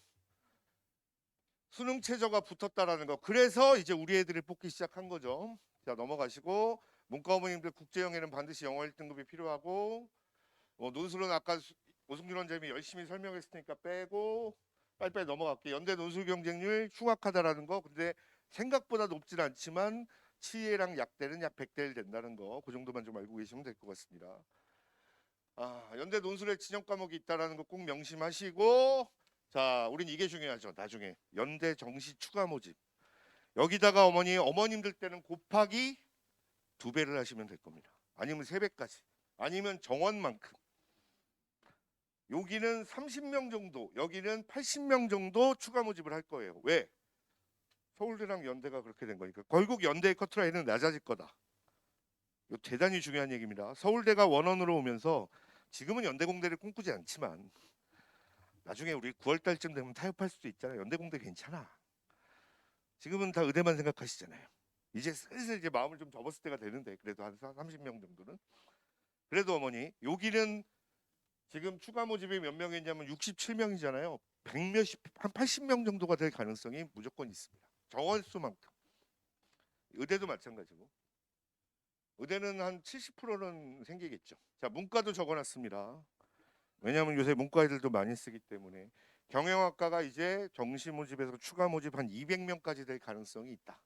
수능 최저가 붙었다라는 거. 그래서 이제 우리 애들을 뽑기 시작한 거죠. 자, 넘어가시고 문과 어머님들 국제영예는 반드시 영어 1등급이 필요하고 논술은 아까 오승준 원장님이 열심히 설명했으니까 빼고 빨리빨리 넘어갈게요. 연대 논술 경쟁률 흉악하다라는 거. 근데 생각보다 높진 않지만 치예랑 약대는 약 100대 1 된다는 거. 그 정도만 좀 알고 계시면 될 것 같습니다. 연대 논술에 진영 과목이 있다라는 거 꼭 명심하시고 자, 우린 이게 중요하죠. 나중에 연대 정시 추가 모집. 여기다가 어머님들 때는 곱하기 2배를 하시면 될 겁니다. 아니면 3배까지. 아니면 정원만큼. 여기는 30명 정도, 여기는 80명 정도 추가 모집을 할 거예요. 왜? 서울대랑 연대가 그렇게 된 거니까. 결국 연대의 커트라인은 낮아질 거다. 이거 대단히 중요한 얘기입니다. 서울대가 원원으로 오면서 지금은 연대공대를 꿈꾸지 않지만 나중에 우리 9월 달쯤 되면 타협할 수도 있잖아요. 연대공대 괜찮아. 지금은 다 의대만 생각하시잖아요. 이제 슬슬 이제 마음을 좀 접었을 때가 되는데 그래도 한 30명 정도는. 그래도 어머니 여기는 지금 추가 모집이 몇 명이냐면 67명이잖아요. 100몇십 한 80명 정도가 될 가능성이 무조건 있습니다. 정원수만큼. 의대도 마찬가지고. 의대는 한 70%는 생기겠죠. 자, 문과도 적어놨습니다. 왜냐하면 요새 문과 애들도 많이 쓰기 때문에 경영학과가 이제 정시 모집에서 추가 모집 한 200명까지 될 가능성이 있다.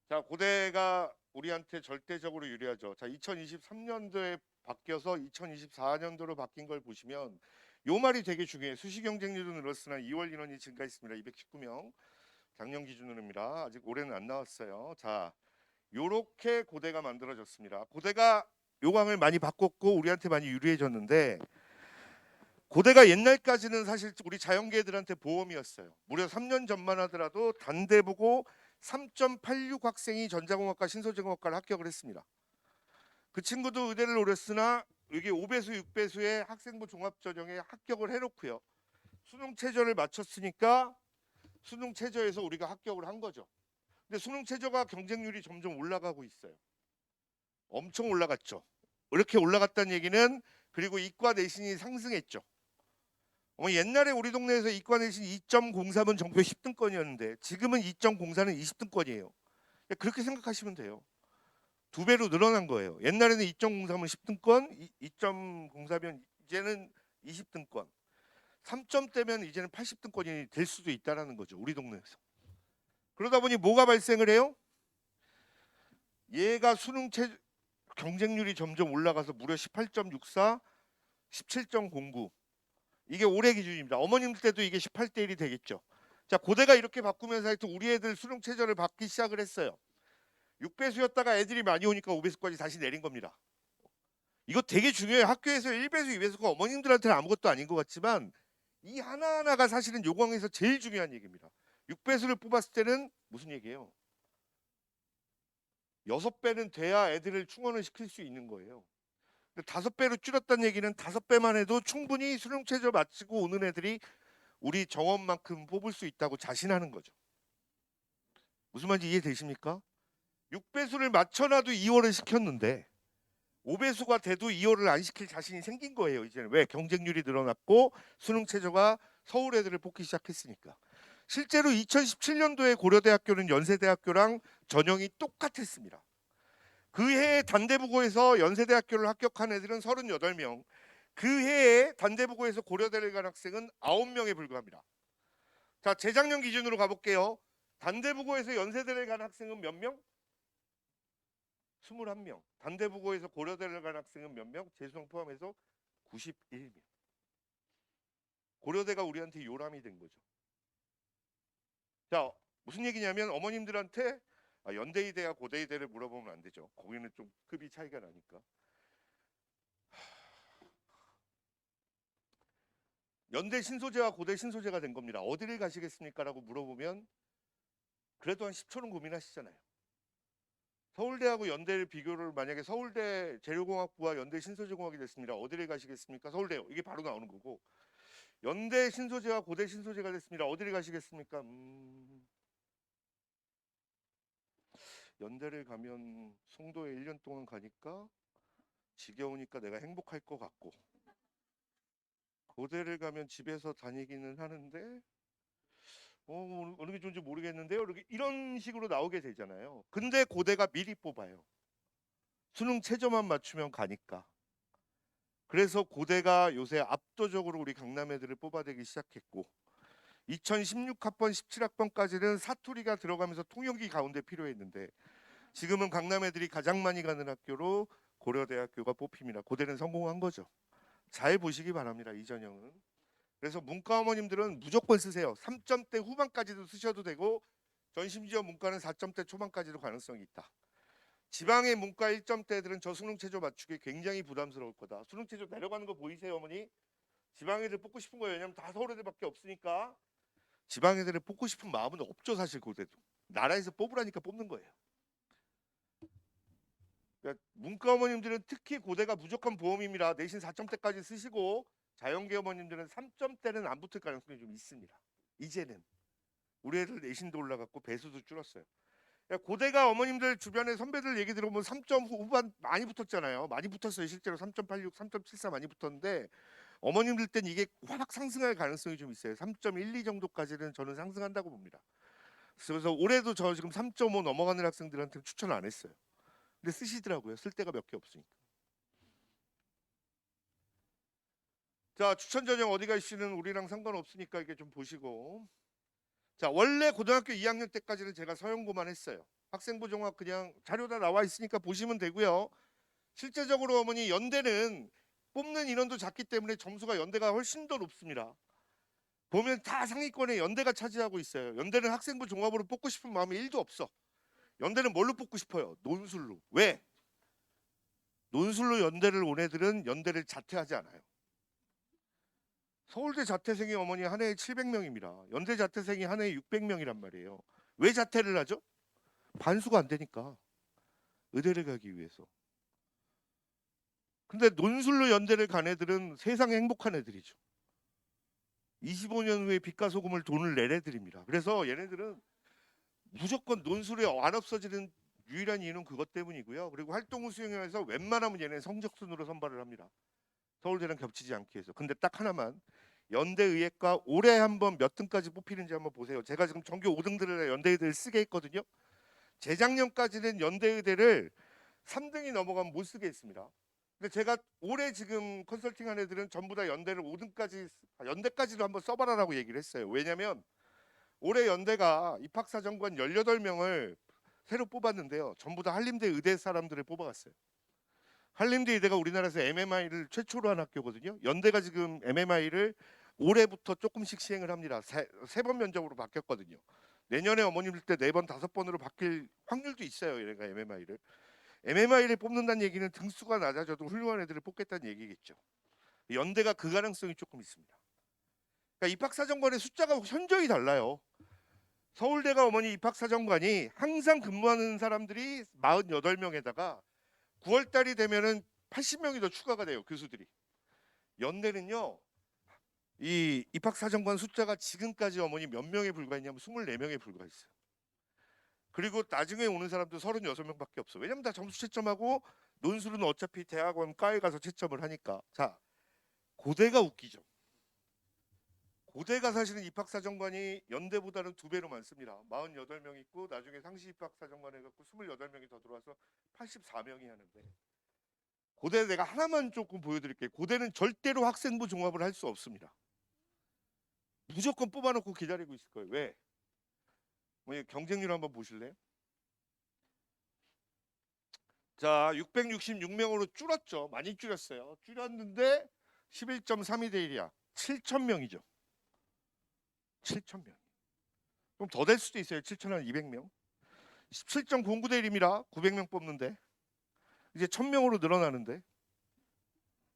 자, 고대가 우리한테 절대적으로 유리하죠. 자, 2023년도에 바뀌어서 2024년도로 바뀐 걸 보시면 요 말이 되게 중요해요. 수시 경쟁률도 늘었으나 2월 인원이 증가했습니다. 219명. 작년 기준으로입니다. 아직 올해는 안 나왔어요. 자, 요렇게 고대가 만들어졌습니다. 고대가 요강을 많이 바꿨고 우리한테 많이 유리해졌는데 고대가 옛날까지는 사실 우리 자연계들한테 보험이었어요. 무려 3년 전만 하더라도 단대 보고 3.86 학생이 전자공학과 신소재공학과를 합격을 했습니다. 그 친구도 의대를 노렸으나 이게 5배수 6배수의 학생부 종합전형에 합격을 해놓고요. 수능 최저를 맞췄으니까 수능 최저에서 우리가 합격을 한 거죠. 근데 수능 최저가 경쟁률이 점점 올라가고 있어요. 엄청 올라갔죠. 이렇게 올라갔다는 얘기는 그리고 이과 내신이 상승했죠. 옛날에 우리 동네에서 이과 내신 2.03은 전교 10등권이었는데 지금은 2.04는 20등권이에요. 그렇게 생각하시면 돼요. 2배로 늘어난 거예요. 옛날에는 2.03은 10등권, 2.04면 이제는 20등권. 3점대면 이제는 80등권이 될 수도 있다는 거죠. 우리 동네에서. 그러다 보니 뭐가 발생을 해요? 얘가 수능 경쟁률이 점점 올라가서 무려 18.64, 17.09. 이게 올해 기준입니다. 어머님들 때도 이게 18대 1이 되겠죠. 자, 고대가 이렇게 바꾸면서 하여튼 우리 애들 수능 최저를 받기 시작을 했어요. 6배수였다가 애들이 많이 오니까 5배수까지 다시 내린 겁니다. 이거 되게 중요해요. 학교에서 1배수, 2배수가 어머님들한테는 아무것도 아닌 것 같지만 이 하나하나가 사실은 요강에서 제일 중요한 얘기입니다. 6배수를 뽑았을 때는 무슨 얘기예요? 6배는 돼야 애들을 충원을 시킬 수 있는 거예요. 5배로 줄였다는 얘기는 5배만 해도 충분히 수능 최저 마치고 오는 애들이 우리 정원만큼 뽑을 수 있다고 자신하는 거죠. 무슨 말인지 이해되십니까? 6배수를 맞춰놔도 2월을 시켰는데 5배수가 돼도 2월을 안 시킬 자신이 생긴 거예요. 이제는 왜? 경쟁률이 늘어났고 수능 최저가 서울 애들을 뽑기 시작했으니까. 실제로 2017년도에 고려대학교는 연세대학교랑 전형이 똑같았습니다. 그 해에 단대부고에서 연세대학교를 합격한 애들은 38명, 그 해에 단대부고에서 고려대를 간 학생은 9명에 불과합니다. 자, 재작년 기준으로 가볼게요. 단대부고에서 연세대를 간 학생은 몇 명? 21명. 단대부고에서 고려대를 간 학생은 몇 명? 재수생 포함해서 91명. 고려대가 우리한테 요람이 된 거죠. 자, 무슨 얘기냐면 어머님들한테 연대의대야 고대의대를 물어보면 안 되죠. 거기는 좀 급이 차이가 나니까. 연대 신소재와 고대 신소재가 된 겁니다. 어디를 가시겠습니까? 라고 물어보면 그래도 한 10초는 고민하시잖아요. 서울대하고 연대를 비교를 만약에 서울대 재료공학부와 연대 신소재공학이 됐습니다. 어디를 가시겠습니까? 서울대요. 이게 바로 나오는 거고. 연대 신소재와 고대 신소재가 됐습니다. 어디를 가시겠습니까? 연대를 가면 송도에 1년 동안 가니까 지겨우니까 내가 행복할 것 같고, 고대를 가면 집에서 다니기는 하는데 어느 게 좋은지 모르겠는데요. 이런 식으로 나오게 되잖아요. 근데 고대가 미리 뽑아요. 수능 최저만 맞추면 가니까. 그래서 고대가 요새 압도적으로 우리 강남 애들을 뽑아대기 시작했고, 2016 학번 17학번까지는 사투리가 들어가면서 통역이 가운데 필요했는데, 지금은 강남 애들이 가장 많이 가는 학교로 고려대학교가 뽑힙니다. 고대는 성공한 거죠. 잘 보시기 바랍니다. 이 전형은. 그래서 문과 어머님들은 무조건 쓰세요. 3점대 후반까지도 쓰셔도 되고, 전 심지어 문과는 4점대 초반까지도 가능성이 있다. 지방의 문과 1점대들은 저 수능 최저 맞추기 굉장히 부담스러울 거다. 수능 최저 내려가는 거 보이세요, 어머니? 지방 애들 뽑고 싶은 거예요. 왜냐면 다 서울 애들밖에 없으니까. 지방 애들을 뽑고 싶은 마음은 없죠, 사실 고대도. 나라에서 뽑으라니까 뽑는 거예요. 그러니까 문과 어머님들은 특히 고대가 무조건 보험입니다. 내신 4점대까지 쓰시고, 자연계 어머님들은 3점대는 안 붙을 가능성이 좀 있습니다. 이제는 우리 애들 내신도 올라갔고 배수도 줄었어요. 그러니까 고대가 어머님들 주변에 선배들 얘기 들어보면 3점 후반 많이 붙었잖아요. 많이 붙었어요. 실제로 3.86, 3.74 많이 붙었는데 어머님들 땐 이게 확 상승할 가능성이 좀 있어요. 3.12 정도까지는 저는 상승한다고 봅니다. 그래서 올해도 저 지금 3.5 넘어가는 학생들한테 추천 안 했어요. 근데 쓰시더라고요. 쓸 데가 몇 개 없으니까. 자, 추천 전형 어디 가시는 우리랑 상관없으니까 이게 좀 보시고. 자, 원래 고등학교 2학년 때까지는 제가 서영고만 했어요. 학생부 종합 그냥 자료 다 나와 있으니까 보시면 되고요. 실제적으로 어머니 연대는 뽑는 인원도 작기 때문에 점수가 연대가 훨씬 더 높습니다. 보면 다 상위권에 연대가 차지하고 있어요. 연대는 학생부 종합으로 뽑고 싶은 마음이 1도 없어. 연대는 뭘로 뽑고 싶어요? 논술로. 왜? 논술로 연대를 온 애들은 연대를 자퇴하지 않아요. 서울대 자퇴생이 어머니 한 해에 700명입니다. 연대 자퇴생이 한 해에 600명이란 말이에요. 왜 자퇴를 하죠? 반수가 안 되니까. 의대를 가기 위해서. 근데 논술로 연대를 간 애들은 세상에 행복한 애들이죠. 25년 후에 빛과 소금을 돈을 낼 애들입니다. 그래서 얘네들은 무조건 논술이 안 없어지는 유일한 이유는 그것 때문이고요. 그리고 활동 수행에서 웬만하면 얘네 성적순으로 선발을 합니다. 서울대랑 겹치지 않기 위해서. 근데 딱 하나만 연대의예과 올해 한번 몇 등까지 뽑히는지 한번 보세요. 제가 지금 전교 5등들을 연대의대를 쓰게 했거든요. 재작년까지는 연대의대를 3등이 넘어가면 못 쓰게 했습니다. 근데 제가 올해 지금 컨설팅한 애들은 전부 다 연대를 5등까지 연대까지도 한번 써봐라라고 얘기를 했어요. 왜냐면 올해 연대가 입학사정관 18명을 새로 뽑았는데요. 전부 다 한림대 의대 사람들을 뽑아갔어요. 한림대 의대가 우리나라에서 MMI를 최초로 한 학교거든요. 연대가 지금 MMI를 올해부터 조금씩 시행을 합니다. 세 번 면접으로 바뀌었거든요. 내년에 어머님들 때 4번, 5번으로 바뀔 확률도 있어요. 얘네가 MMI를. MMI를 뽑는다는 얘기는 등수가 낮아져도 훌륭한 애들을 뽑겠다는 얘기겠죠. 연대가 그 가능성이 조금 있습니다. 그러니까 입학사정관의 숫자가 현저히 달라요. 서울대가 어머니 입학사정관이 항상 근무하는 사람들이 48명에다가 9월 달이 되면은 80명이 더 추가가 돼요. 교수들이. 연대는요. 이 입학사정관 숫자가 지금까지 어머니 몇 명에 불과했냐면 24명에 불과했어요. 그리고 나중에 오는 사람도 36명밖에 없어. 왜냐면 다 점수 채점하고 논술은 어차피 대학원 과에 가서 채점을 하니까. 자, 고대가 웃기죠. 고대가 사실은 입학사정관이 연대보다는 2배로 많습니다. 48명 있고 나중에 상시 입학사정관 해갖고 28명이 더 들어와서 84명이 하는데 고대 내가 하나만 조금 보여드릴게요. 고대는 절대로 학생부 종합을 할 수 없습니다. 무조건 뽑아놓고 기다리고 있을 거예요. 왜? 뭐 경쟁률 한번 보실래요? 자, 666명으로 줄었죠. 많이 줄였어요. 줄였는데 11.32대 1이야. 7,000명이죠. 7,000명. 그럼 더 될 수도 있어요. 7,200명. 17.09대 1입니다. 900명 뽑는데. 이제 1,000명으로 늘어나는데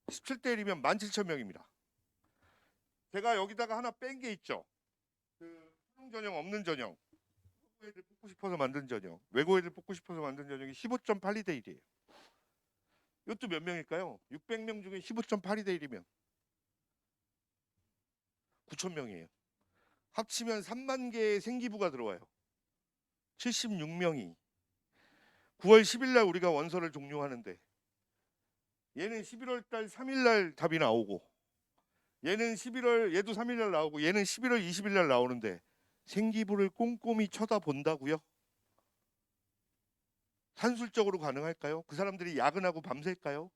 17대 1이면 17,000명입니다. 제가 여기다가 하나 뺀 게 있죠. 그 수능 전형 없는 전형. 애들 뽑고 싶어서 만든 전형, 외고 애들 뽑고 싶어서 만든 전형이 15.82대 1이에요. 이것도 몇 명일까요? 600명 중에 15.82대 1이면 9,000명이에요. 합치면 3만 개의 생기부가 들어와요. 76명이 9월 10일 날 우리가 원서를 종료하는데 얘는 11월 달 3일 날 답이 나오고 얘는 11월 얘도 3일 날 나오고 얘는 11월 20일 날 나오는데 생기부를 꼼꼼히 쳐다본다고요? 산술적으로 가능할까요? 그 사람들이 야근하고 밤샐까요?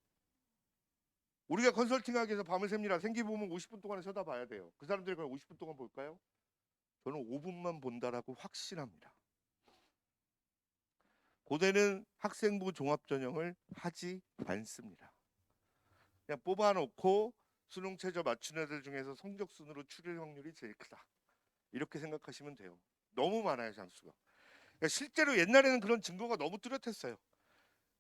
우리가 컨설팅하기 위해서 밤을 셉니다. 생기부 보면 50분 동안에 쳐다봐야 돼요. 그 사람들이 그냥 50분 동안 볼까요? 저는 5분만 본다라고 확신합니다. 고대는 학생부 종합전형을 하지 않습니다. 그냥 뽑아놓고 수능 최저 맞춘 애들 중에서 성적 순으로 추릴 확률이 제일 크다. 이렇게 생각하시면 돼요. 너무 많아요, 장수가. 그러니까 실제로 옛날에는 그런 증거가 너무 뚜렷했어요.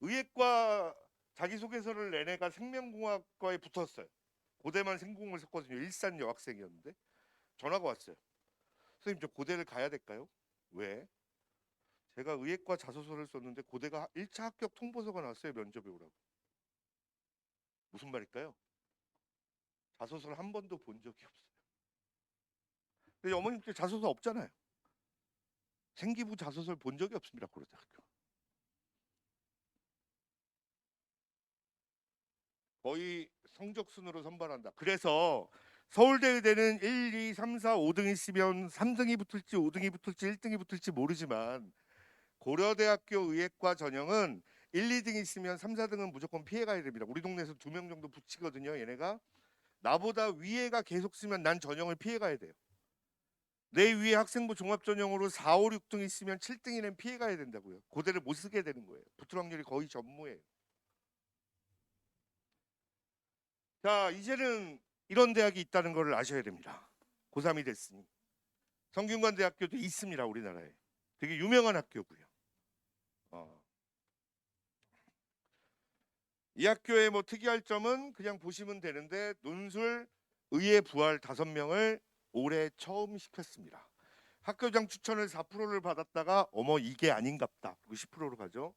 의예과 자기소개서를 낸 애가 생명공학과에 붙었어요. 고대만 생공을 썼거든요. 일산 여학생이었는데 전화가 왔어요. 선생님, 저 고대를 가야 될까요? 왜? 제가 의예과 자소서를 썼는데 고대가 1차 합격 통보서가 나왔어요. 면접에 오라고. 무슨 말일까요? 자소서를 한 번도 본 적이 없어요. 근데 어머님께 자소서 없잖아요. 생기부 자소서를 본 적이 없습니다. 고려대학교. 거의 성적순으로 선발한다. 그래서 서울대 의대는 1, 2, 3, 4, 5등 있으면 3등이 붙을지 5등이 붙을지 1등이 붙을지 모르지만 고려대학교 의예과 전형은 1, 2등 있으면 3, 4등은 무조건 피해가야 됩니다. 우리 동네에서 2명 정도 붙이거든요. 얘네가 나보다 위에가 계속 쓰면 난 전형을 피해가야 돼요. 내 위에 학생부 종합전형으로 4, 5, 6등 있으면 7등이는 피해가야 된다고요. 고대를 못 쓰게 되는 거예요. 붙을 확률이 거의 전무예요. 자, 이제는 이런 대학이 있다는 걸 아셔야 됩니다. 고3이 됐으니. 성균관대학교도 있습니다. 우리나라에. 되게 유명한 학교고요. 이 학교의 뭐 특이할 점은 그냥 보시면 되는데 논술 의예 부활 5명을 올해 처음 시켰습니다. 학교장 추천을 4%를 받았다가 어머 이게 아닌갑다. 10%로 가죠.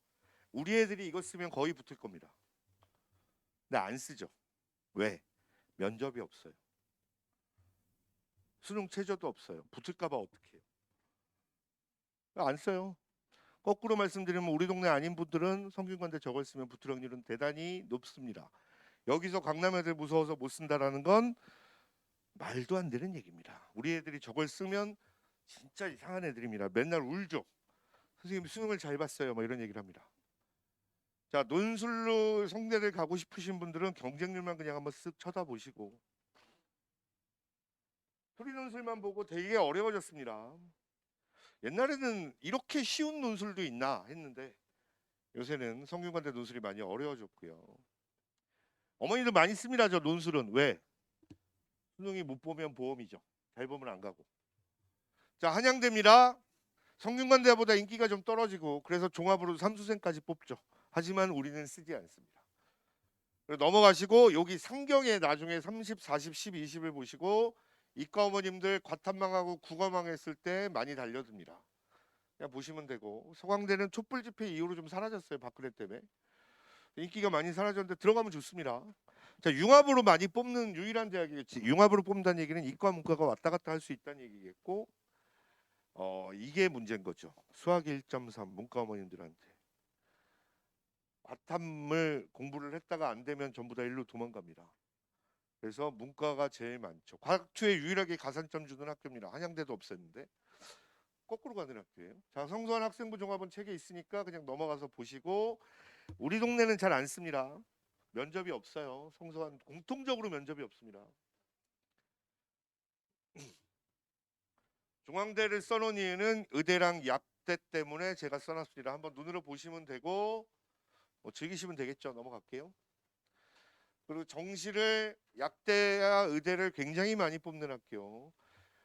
우리 애들이 이거 쓰면 거의 붙을 겁니다. 근데 안 쓰죠. 왜? 면접이 없어요. 수능 최저도 없어요. 붙을까봐 어떻게 해요? 안 써요. 거꾸로 말씀드리면 우리 동네 아닌 분들은 성균관대 저걸 쓰면 붙을 확률은 대단히 높습니다. 여기서 강남 애들 무서워서 못 쓴다라는 건 말도 안 되는 얘기입니다. 우리 애들이 저걸 쓰면 진짜 이상한 애들입니다. 맨날 울죠. 선생님 수능을 잘 봤어요. 뭐 이런 얘기를 합니다. 자, 논술로 성대를 가고 싶으신 분들은 경쟁률만 그냥 한번 쓱 쳐다보시고 소리 논술만 보고 되게 어려워졌습니다. 옛날에는 이렇게 쉬운 논술도 있나 했는데 요새는 성균관대 논술이 많이 어려워졌고요. 어머니들 많이 씁니다. 저 논술은. 왜? 수능이 못 보면 보험이죠. 잘 보면 안 가고. 자, 한양대입니다. 성균관대보다 인기가 좀 떨어지고 그래서 종합으로 삼수생까지 뽑죠. 하지만 우리는 쓰지 않습니다. 넘어가시고 여기 상경에 나중에 30, 40, 10, 20을 보시고 이과 어머님들 과탐망하고 국어망 했을 때 많이 달려듭니다. 그냥 보시면 되고 서강대는 촛불 집회 이후로 좀 사라졌어요. 박근혜 때문에. 인기가 많이 사라졌는데 들어가면 좋습니다. 자, 융합으로 많이 뽑는 유일한 대학이겠지. 융합으로 뽑는다는 얘기는 이과 문과가 왔다 갔다 할 수 있다는 얘기겠고 이게 문제인 거죠. 수학 1.3 문과 어머님들한테. 과탐을 공부를 했다가 안 되면 전부 다 일로 도망갑니다. 그래서 문과가 제일 많죠. 과학투에 유일하게 가산점 주는 학교입니다. 한양대도 없었는데 거꾸로 가는 학교예요. 자, 성서한 학생부 종합은 책에 있으니까 그냥 넘어가서 보시고 우리 동네는 잘 안 씁니다. 면접이 없어요. 성서한 공통적으로 면접이 없습니다. 중앙대를 써놓은 이유는 의대랑 약대 때문에 제가 써놨습니다. 한번 눈으로 보시면 되고 즐기시면 되겠죠. 넘어갈게요. 그리고 정시를 약대와 의대를 굉장히 많이 뽑는 학교.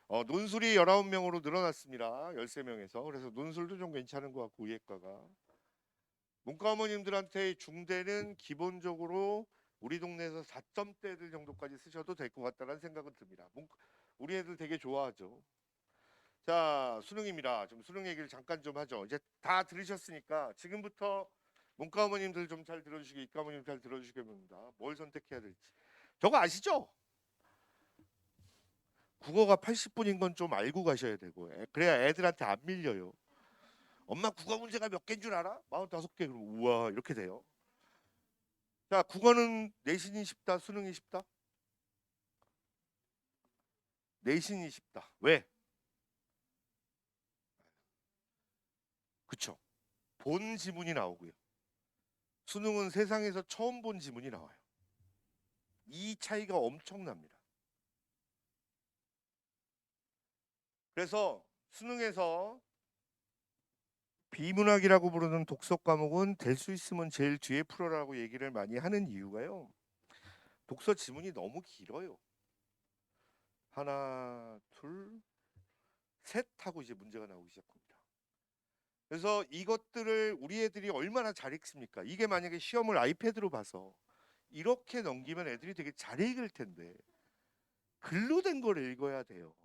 논술이 19명으로 늘어났습니다. 13명에서. 그래서 논술도 좀 괜찮은 것 같고 의예과가. 문과 어머님들한테 중대는 기본적으로 우리 동네에서 4점대들 정도까지 쓰셔도 될 것 같다는 생각은 듭니다. 우리 애들 되게 좋아하죠. 자, 수능입니다. 좀 수능 얘기를 잠깐 좀 하죠. 이제 다 들으셨으니까 지금부터 문과 어머님들 좀 잘 들어주시고 이과 어머님 잘 들어주시기 바랍니다. 뭘 선택해야 될지. 저거 아시죠? 국어가 80분인 건 좀 알고 가셔야 되고 그래야 애들한테 안 밀려요. 엄마 국어 문제가 몇 개인 줄 알아? 45개. 그럼 우와 이렇게 돼요. 자, 국어는 내신이 쉽다, 수능이 쉽다? 내신이 쉽다. 왜? 그쵸. 본 지문이 나오고요. 수능은 세상에서 처음 본 지문이 나와요. 이 차이가 엄청납니다. 그래서 수능에서 비문학이라고 부르는 독서 과목은 될 수 있으면 제일 뒤에 풀어라고 얘기를 많이 하는 이유가요. 독서 지문이 너무 길어요. 하나, 둘, 셋 하고 이제 문제가 나오기 시작합니다. 그래서 이것들을 우리 애들이 얼마나 잘 읽습니까? 이게 만약에 시험을 아이패드로 봐서 이렇게 넘기면 애들이 되게 잘 읽을 텐데 글로 된 걸 읽어야 돼요.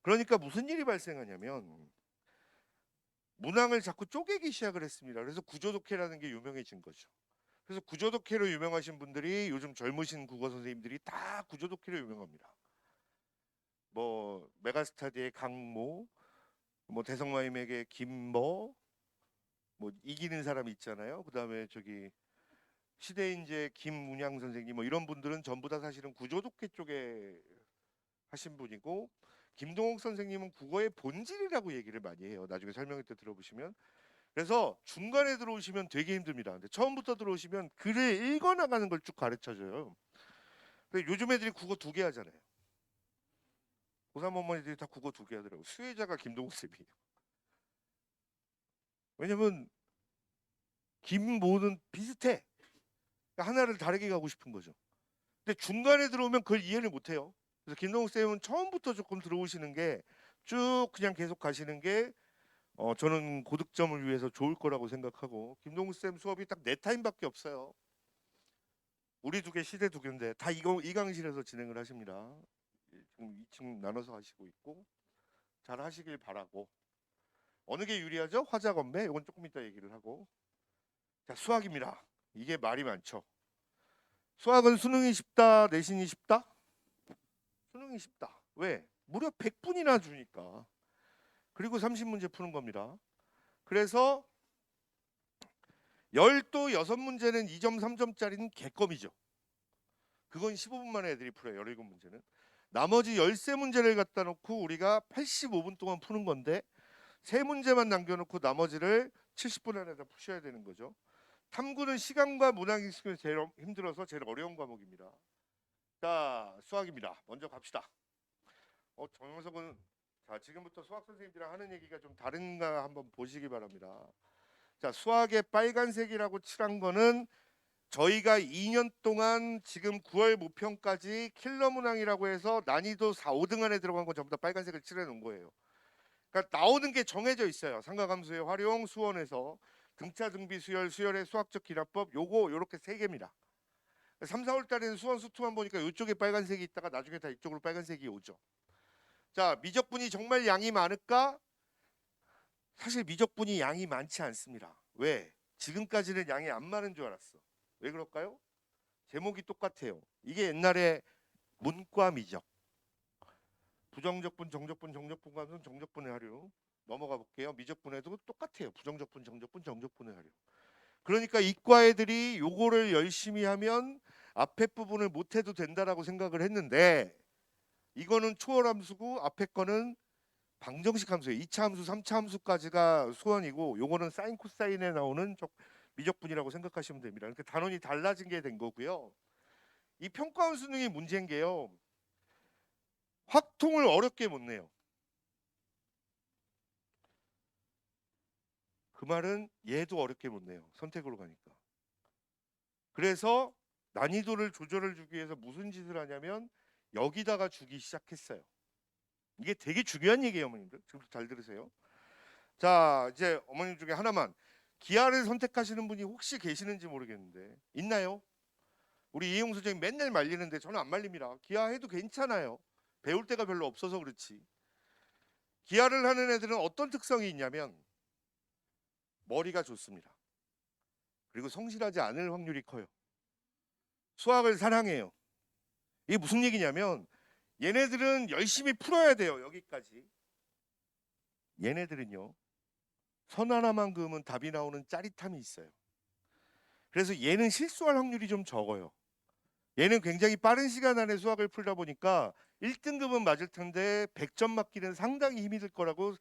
그러니까 무슨 일이 발생하냐면 문항을 자꾸 쪼개기 시작을 했습니다. 그래서 구조독해라는 게 유명해진 거죠. 그래서 구조독해로 유명하신 분들이 요즘 젊으신 국어 선생님들이 다 구조독해로 유명합니다. 뭐 메가스타디의 강모, 뭐 대성마임에게 김모, 뭐 이기는 사람 있잖아요. 그다음에 저기 시대인재 김문양 선생님 뭐 이런 분들은 전부 다 사실은 구조독해 쪽에 하신 분이고 김동욱 선생님은 국어의 본질이라고 얘기를 많이 해요. 나중에 설명회 때 들어보시면. 그래서 중간에 들어오시면 되게 힘듭니다. 근데 처음부터 들어오시면 글을 읽어 나가는 걸 쭉 가르쳐 줘요. 근데 요즘 애들이 국어 2개 하잖아요. 고3 어머니들이 다 국어 2개 하더라고요. 수혜자가 김동욱 쌤이에요. 왜냐면 김모는 비슷해. 그러니까 하나를 다르게 가고 싶은 거죠. 근데 중간에 들어오면 그걸 이해를 못 해요. 그래서 김동욱 쌤은 처음부터 조금 들어오시는 게 쭉 그냥 계속 가시는 게 저는 고득점을 위해서 좋을 거라고 생각하고 김동욱 쌤 수업이 딱 4타임밖에 없어요. 우리 2개 시대 2개인데 다 이 강실에서 진행을 하십니다. 지금 2층 나눠서 하시고 있고 잘 하시길 바라고. 어느 게 유리하죠? 화자 건배 이건 조금 이따 얘기를 하고. 자, 수학입니다. 이게 말이 많죠. 수학은 수능이 쉽다, 내신이 쉽다? 수능이 쉽다. 왜? 무려 100분이나 주니까. 그리고 30문제 푸는 겁니다. 그래서 10도 6문제는 2점 3점짜리는 개껌이죠. 그건 15분 만에 애들이 풀어요. 17문제는. 나머지 13문제를 갖다 놓고 우리가 85분 동안 푸는 건데 3문제만 남겨놓고 나머지를 70분 안에 다 푸셔야 되는 거죠. 탐구는 시간과 문항 익숙이 제일 힘들어서 제일 어려운 과목입니다. 자, 수학입니다. 먼저 갑시다. 정영석은 자, 지금부터 수학 선생님들이랑 하는 얘기가 좀 다른가 한번 보시기 바랍니다. 자, 수학의 빨간색이라고 칠한 거는 저희가 2년 동안 지금 9월 모평까지 킬러 문항이라고 해서 난이도 4, 5등 안에 들어간 건 전부 다 빨간색을 칠해 놓은 거예요. 그러니까 나오는 게 정해져 있어요. 삼각함수의 활용, 수원에서 등차, 등비, 수열, 수열의 수학적 기납법 요거 요렇게 3개입니다. 3, 4월 달에는 수원 수투만 보니까 이쪽에 빨간색이 있다가 나중에 다 이쪽으로 빨간색이 오죠. 자, 미적분이 정말 양이 많을까? 사실 미적분이 양이 많지 않습니다. 왜? 지금까지는 양이 안 많은 줄 알았어. 왜 그럴까요? 제목이 똑같아요. 이게 옛날에 문과 미적. 부정적분, 정적분, 정적분 가면 정적분의 하류. 넘어가 볼게요. 미적분에도 똑같아요. 부정적분, 정적분, 정적분의 하류. 그러니까 이과 애들이 요거를 열심히 하면 앞에 부분을 못 해도 된다라고 생각을 했는데 이거는 초월 함수고 앞에 거는 방정식 함수예요. 2차 함수, 3차 함수까지가 소원이고 요거는 사인 코사인에 나오는 미적분이라고 생각하시면 됩니다. 그러니까 단원이 달라진 게 된 거고요. 이 평가원 수능이 문제인 게요. 확통을 어렵게 못 내요. 그 말은 얘도 어렵게 못 내요. 선택으로 가니까. 그래서 난이도를 조절을 주기 위해서 무슨 짓을 하냐면 여기다가 주기 시작했어요. 이게 되게 중요한 얘기예요, 어머님들. 지금부터 잘 들으세요. 자, 이제 어머님 중에 하나만 기하를 선택하시는 분이 혹시 계시는지 모르겠는데 있나요? 우리 이용 선생님 맨날 말리는데 저는 안 말립니다. 기하 해도 괜찮아요. 배울 때가 별로 없어서 그렇지. 기하를 하는 애들은 어떤 특성이 있냐면 머리가 좋습니다. 그리고 성실하지 않을 확률이 커요. 수학을 사랑해요. 이게 무슨 얘기냐면 얘네들은 열심히 풀어야 돼요. 여기까지. 얘네들은요. 선 하나만 그으면 답이 나오는 짜릿함이 있어요. 그래서 얘는 실수할 확률이 좀 적어요. 얘는 굉장히 빠른 시간 안에 수학을 풀다 보니까 1등급은 맞을 텐데 100점 맞기는 상당히 힘이 들 거라고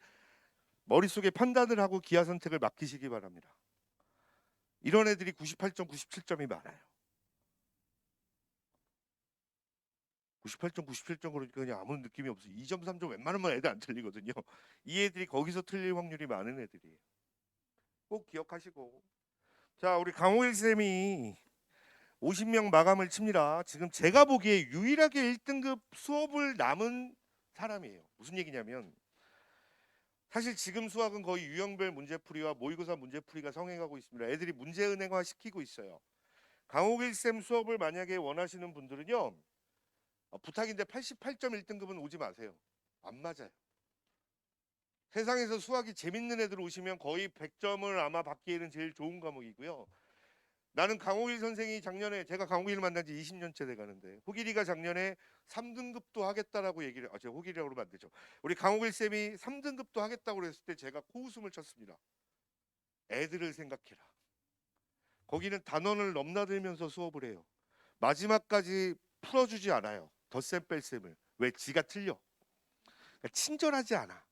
머릿속에 판단을 하고 기하 선택을 맡기시기 바랍니다. 이런 애들이 98점, 97점이 많아요. 98점, 97점 그러니까 그냥 아무 느낌이 없어요. 2점, 3점 웬만하면 애들 안 틀리거든요. 이 애들이 거기서 틀릴 확률이 많은 애들이에요. 꼭 기억하시고. 자, 우리 강호일 쌤이 50명 마감을 칩니다. 지금 제가 보기에 유일하게 1등급 수업을 남은 사람이에요. 무슨 얘기냐면 사실 지금 수학은 거의 유형별 문제풀이와 모의고사 문제풀이가 성행하고 있습니다. 애들이 문제은행화 시키고 있어요. 강호길 쌤 수업을 만약에 원하시는 분들은요. 부탁인데 88점 1등급은 오지 마세요. 안 맞아요. 세상에서 수학이 재밌는 애들 오시면 거의 100점을 아마 받기에는 제일 좋은 과목이고요. 나는 강호일 선생이 작년에 제가 강호일을 만난 지 20년째 돼가는데 호길이가 작년에 3등급도 하겠다라고 얘기를 제가 호길이라고 그러면 안 되죠. 우리 강호일 쌤이 3등급도 하겠다고 그랬을 때 제가 코웃음을 쳤습니다. 애들을 생각해라. 거기는 단원을 넘나들면서 수업을 해요. 마지막까지 풀어주지 않아요. 덧셈 뺄셈을. 왜? 지가 틀려. 그러니까 친절하지 않아.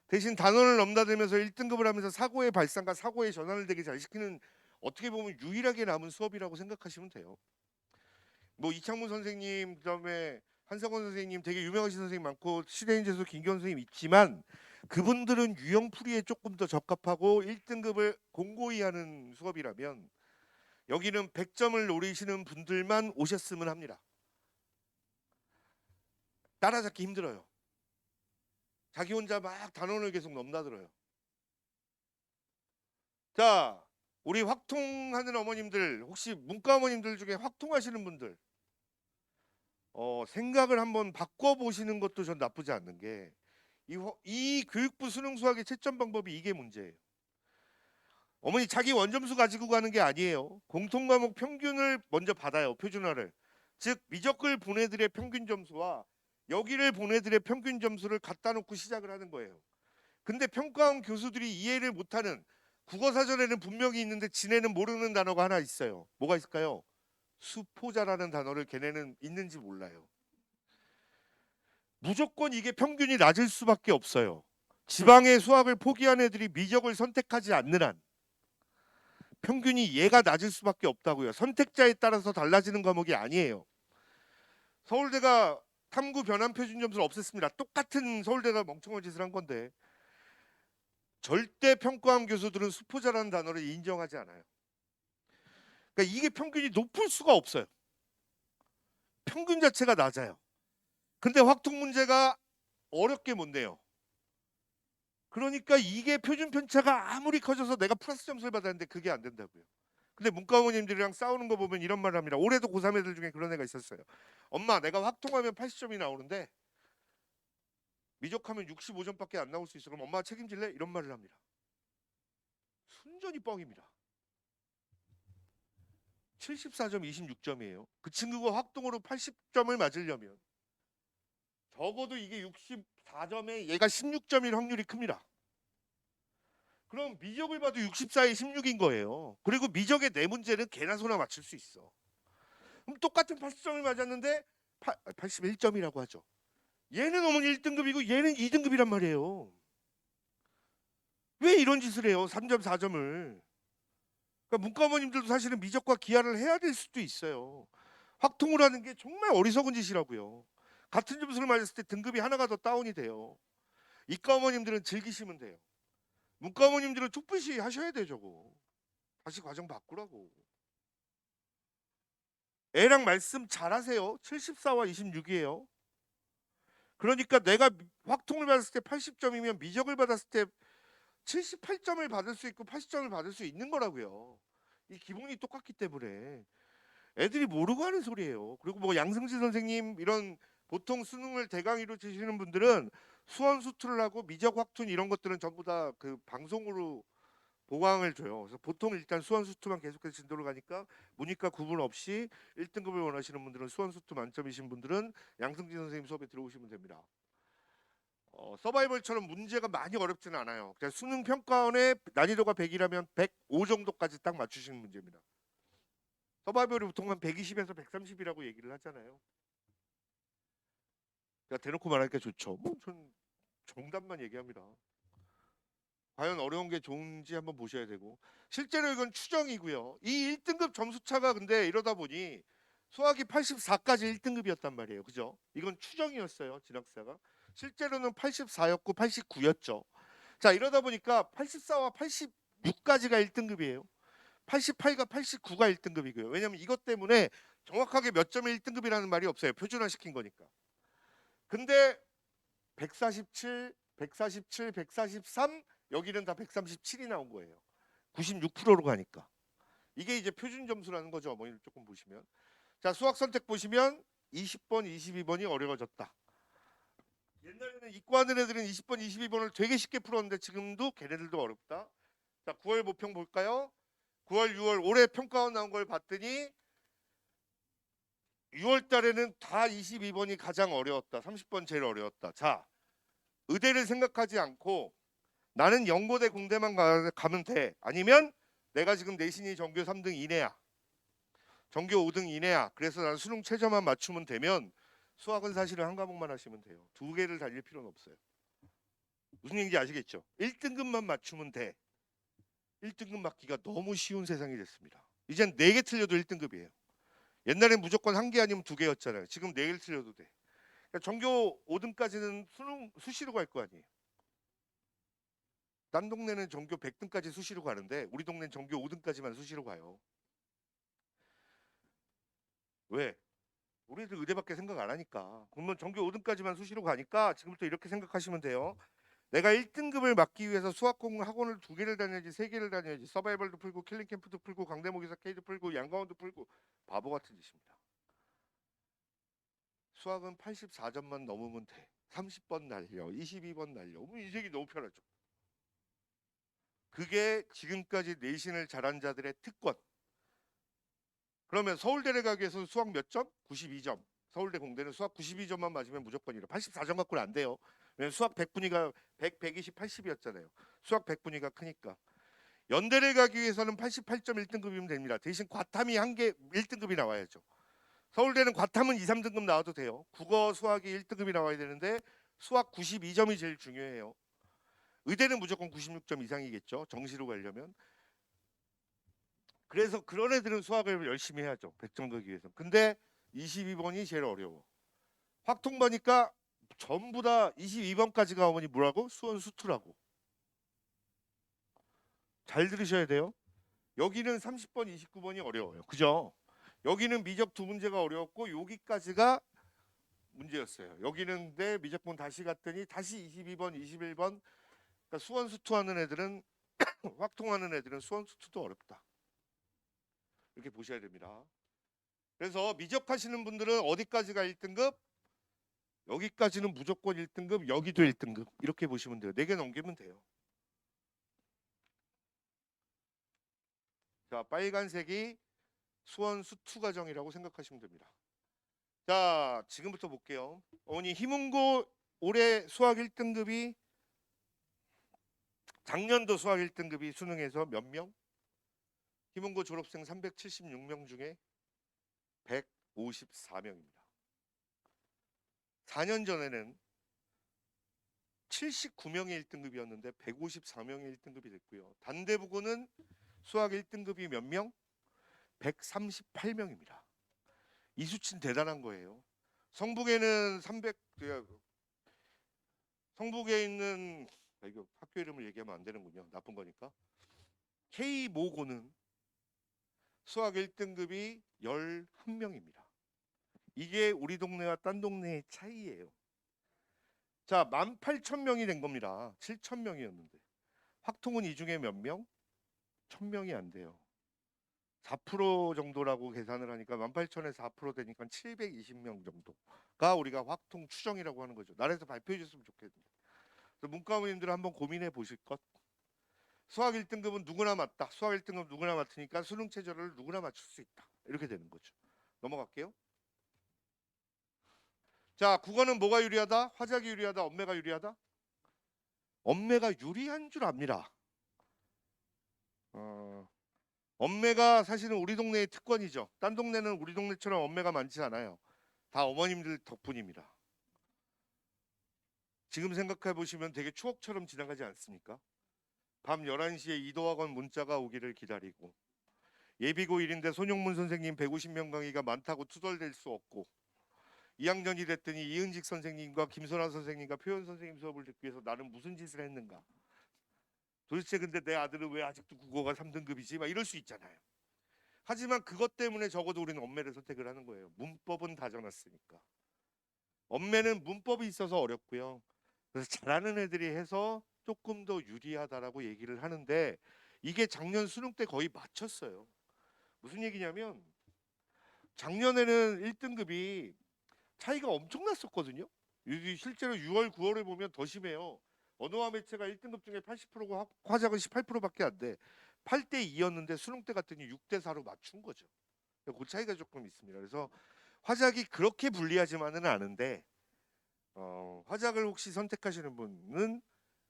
대신 단원을 넘나들면서 1등급을 하면서 사고의 발상과 사고의 전환을 되게 잘 시키는 어떻게 보면 유일하게 남은 수업이라고 생각하시면 돼요. 뭐 이창문 선생님 그다음에 한석원 선생님 되게 유명하신 선생님 많고 시대인 재수 김기현 선생님 있지만 그분들은 유형풀이에 조금 더 적합하고 1등급을 공고히 하는 수업이라면 여기는 100점을 노리시는 분들만 오셨으면 합니다. 따라잡기 힘들어요. 자기 혼자 막 단원을 계속 넘나들어요. 자, 우리 확통하는 어머님들 혹시 문과 어머님들 중에 확통하시는 분들 생각을 한번 바꿔보시는 것도 전 나쁘지 않는 게 이 교육부 수능 수학의 채점 방법이 이게 문제예요. 어머니 자기 원점수 가지고 가는 게 아니에요. 공통과목 평균을 먼저 받아요. 표준화를. 즉 미적을 보내들의 평균 점수와 여기를 보내들의 평균 점수를 갖다 놓고 시작을 하는 거예요. 근데 평가원 교수들이 이해를 못하는 국어사전에는 분명히 있는데 지네는 모르는 단어가 하나 있어요. 뭐가 있을까요? 수포자라는 단어를 걔네는 있는지 몰라요. 무조건 이게 평균이 낮을 수밖에 없어요. 지방의 수학을 포기한 애들이 미적을 선택하지 않는 한 평균이 얘가 낮을 수밖에 없다고요. 선택자에 따라서 달라지는 과목이 아니에요. 서울대가 탐구 변환 표준 점수를 없앴습니다. 똑같은 서울대가 멍청한 짓을 한 건데 절대 평가원 교수들은 수포자라는 단어를 인정하지 않아요. 그러니까 이게 평균이 높을 수가 없어요. 평균 자체가 낮아요. 근데 확통 문제가 어렵게 못 내요. 그러니까 이게 표준 편차가 아무리 커져서 내가 플러스 점수를 받았는데 그게 안 된다고요. 근데 문과 어머님들이랑 싸우는 거 보면 이런 말을 합니다. 올해도 고3 애들 중에 그런 애가 있었어요. 엄마 내가 확통하면 80점이 나오는데 미적하면 65점밖에 안 나올 수 있어. 그럼 엄마가 책임질래? 이런 말을 합니다. 순전히 뻥입니다. 74점 26점이에요. 그 친구가 확통으로 80점을 맞으려면 적어도 이게 64점에 얘가 16점일 확률이 큽니다. 그럼 미적을 봐도 64에 16인 거예요. 그리고 미적의 네 문제는 개나 소나 맞출 수 있어. 그럼 똑같은 80점을 맞았는데 81점이라고 하죠. 얘는 어머니 1등급이고 얘는 2등급이란 말이에요. 왜 이런 짓을 해요? 3점, 4점을. 그러니까 문과 어머님들도 사실은 미적과 기하를 해야 될 수도 있어요. 확통을 하는 게 정말 어리석은 짓이라고요. 같은 점수를 맞았을 때 등급이 하나가 더 다운이 돼요. 이과 어머님들은 즐기시면 돼요. 문과 어머님들은 툭불시 하셔야 돼요. 저거. 다시 과정 바꾸라고. 애랑 말씀 잘하세요. 74와 26이에요. 그러니까 내가 확통을 받았을 때 80점이면 미적을 받았을 때 78점을 받을 수 있고 80점을 받을 수 있는 거라고요. 이 기본이 똑같기 때문에 애들이 모르고 하는 소리예요. 그리고 뭐 양승진 선생님 이런 보통 수능을 대강의로 치시는 분들은 수원 수투를 하고 미적 확툰 이런 것들은 전부 다 그 방송으로 보강을 줘요. 그래서 보통 일단 수원 수투만 계속해서 진도를 가니까 문이과 구분 없이 1등급을 원하시는 분들은 수원 수투 만점이신 분들은 양승진 선생님 수업에 들어오시면 됩니다. 서바이벌처럼 문제가 많이 어렵지는 않아요. 그냥 수능 평가원의 난이도가 100이라면 105 정도까지 딱 맞추시는 문제입니다. 서바이벌이 보통 한 120에서 130이라고 얘기를 하잖아요. 그러니까 대놓고 말하니까 좋죠. 전 정답만 얘기합니다. 과연 어려운 게 좋은지 한번 보셔야 되고 실제로 이건 추정이고요. 이 1등급 점수차가 근데 이러다 보니 수학이 84까지 1등급이었단 말이에요. 그죠? 이건 추정이었어요. 진학사가. 실제로는 84였고 89였죠. 자, 이러다 보니까 84와 86까지가 1등급이에요. 88과 89가 1등급이고요. 왜냐면 이것 때문에 정확하게 몇 점이 1등급이라는 말이 없어요. 표준화시킨 거니까. 근데 147, 147, 143 여기는 다 137이 나온 거예요. 96%로 가니까. 이게 이제 표준 점수라는 거죠. 뭐 조금 보시면. 자, 수학 선택 보시면 20번, 22번이 어려워졌다. 옛날에는 이과하는 애들은 20번, 22번을 되게 쉽게 풀었는데 지금도 걔네들도 어렵다. 자, 9월 모평 볼까요? 9월, 6월 올해 평가원 나온 걸 봤더니 6월 달에는 다 22번이 가장 어려웠다. 30번 제일 어려웠다. 자, 의대를 생각하지 않고 나는 연고대 공대만 가면 돼. 아니면 내가 지금 내신이 전교 3등 이내야. 전교 5등 이내야. 그래서 난 수능 최저만 맞추면 되면 수학은 사실은 한 과목만 하시면 돼요. 두 개를 달릴 필요는 없어요. 무슨 얘기인지 아시겠죠? 1등급만 맞추면 돼. 1등급 맞기가 너무 쉬운 세상이 됐습니다. 이젠 4개 틀려도 1등급이에요. 옛날엔 무조건 1개 아니면 2개였잖아요. 지금 4개를 틀려도 돼. 그러니까 전교 5등까지는 수능 수시로 갈 거 아니에요. 딴 동네는 전교 100등까지 수시로 가는데 우리 동네는 전교 5등까지만 수시로 가요. 왜? 우리들 의대밖에 생각 안 하니까. 그러면 전교 5등까지만 수시로 가니까 지금부터 이렇게 생각하시면 돼요. 내가 1등급을 맞기 위해서 수학 공부 학원을 2개를 다녀야지 3개를 다녀야지 서바이벌도 풀고 킬링 캠프도 풀고 강대모기사 K도 풀고 양강원도 풀고 바보 같은 짓입니다. 수학은 84점만 넘으면 돼. 30번 날려 22번 날려 인생이 너무 편하죠. 그게 지금까지 내신을 잘한 자들의 특권. 그러면 서울대를 가기 위해서는 수학 몇 점? 92점. 서울대 공대는 수학 92점만 맞으면 무조건이라 84점 갖고는 안 돼요. 왜냐면 수학 100분위가 100, 120, 80이었잖아요. 수학 100분위가 크니까. 연대를 가기 위해서는 88점 1등급이면 됩니다. 대신 과탐이 한 개 1등급이 나와야죠. 서울대는 과탐은 2, 3등급 나와도 돼요. 국어 수학이 1등급이 나와야 되는데 수학 92점이 제일 중요해요. 의대는 무조건 96점 이상이겠죠. 정시로 가려면. 그래서 그런 애들은 수학을 열심히 해야죠. 100점 가기 위해서. 근데 22번이 제일 어려워. 확통 보니까 전부 다 22번까지가 어머니 뭐라고? 수원 수투라고. 잘 들으셔야 돼요. 여기는 30번, 29번이 어려워요. 그죠? 여기는 미적 두 문제가 어려웠고 여기까지가 문제였어요. 여기는 내 미적분 다시 갔더니 다시 22번, 21번. 그러니까 수원 수투하는 애들은 확통하는 애들은 수원 수투도 어렵다. 이렇게 보셔야 됩니다. 그래서 미적하시는 분들은 어디까지가 1등급? 여기까지는 무조건 1등급, 여기도 1등급. 이렇게 보시면 돼요. 4개 넘기면 돼요. 자, 빨간색이 수원 수투 과정이라고 생각하시면 됩니다. 자, 지금부터 볼게요. 어머니 희문고 올해 수학 1등급이 작년도 수학 1등급이 수능에서 몇 명? 희문고 졸업생 376명 중에 154명입니다. 4년 전에는 79명이 1등급이었는데 154명이 1등급이 됐고요. 단대부고는 수학 1등급이 몇 명? 138명입니다. 이 수치는 대단한 거예요. 성북에는 300 성북에 있는 이거 학교 이름을 얘기하면 안 되는군요. 나쁜 거니까. K모고는 수학 1등급이 11명입니다. 이게 우리 동네와 딴 동네의 차이예요. 자, 18,000명이 된 겁니다. 7,000명이었는데. 확통은 이 중에 몇 명? 1,000명이 안 돼요. 4% 정도라고 계산을 하니까 18,000에서 4% 되니까 720명 정도가 우리가 확통 추정이라고 하는 거죠. 나라에서 발표해 줬으면 좋겠는데. 문과부님들은 한번 고민해 보실 것. 수학 1등급은 누구나 맞다. 수학 1등급 누구나 맞으니까 수능 최저를 누구나 맞출 수 있다. 이렇게 되는 거죠. 넘어갈게요. 자, 국어는 뭐가 유리하다? 화작이 유리하다? 엄매가 유리하다? 엄매가 유리한 줄 압니다. 엄매가 사실은 우리 동네의 특권이죠. 딴 동네는 우리 동네처럼 엄매가 많지 않아요. 다 어머님들 덕분입니다. 지금 생각해 보시면 되게 추억처럼 지나가지 않습니까? 밤 11시에 이도학원 문자가 오기를 기다리고 예비고 1인데 손용문 선생님 150명 강의가 많다고 투덜댈 수 없고 2학년이 됐더니 이은직 선생님과 김선아 선생님과 표현 선생님 수업을 듣기 위해서 나는 무슨 짓을 했는가? 도대체 근데 내 아들은 왜 아직도 국어가 3등급이지? 막 이럴 수 있잖아요. 하지만 그것 때문에 적어도 우리는 엄매를 선택을 하는 거예요. 문법은 다져놨으니까. 엄매는 문법이 있어서 어렵고요. 그래서 잘하는 애들이 해서 조금 더 유리하다라고 얘기를 하는데 이게 작년 수능 때 거의 맞췄어요. 무슨 얘기냐면 작년에는 1등급이 차이가 엄청 났었거든요. 실제로 6월, 9월에 보면 더 심해요. 언어와 매체가 1등급 중에 80%고 화작은 18%밖에 안 돼. 8대 2였는데 수능 때 갔더니 6대 4로 맞춘 거죠. 그 차이가 조금 있습니다. 그래서 화작이 그렇게 불리하지만은 않은데 화작을 혹시 선택하시는 분은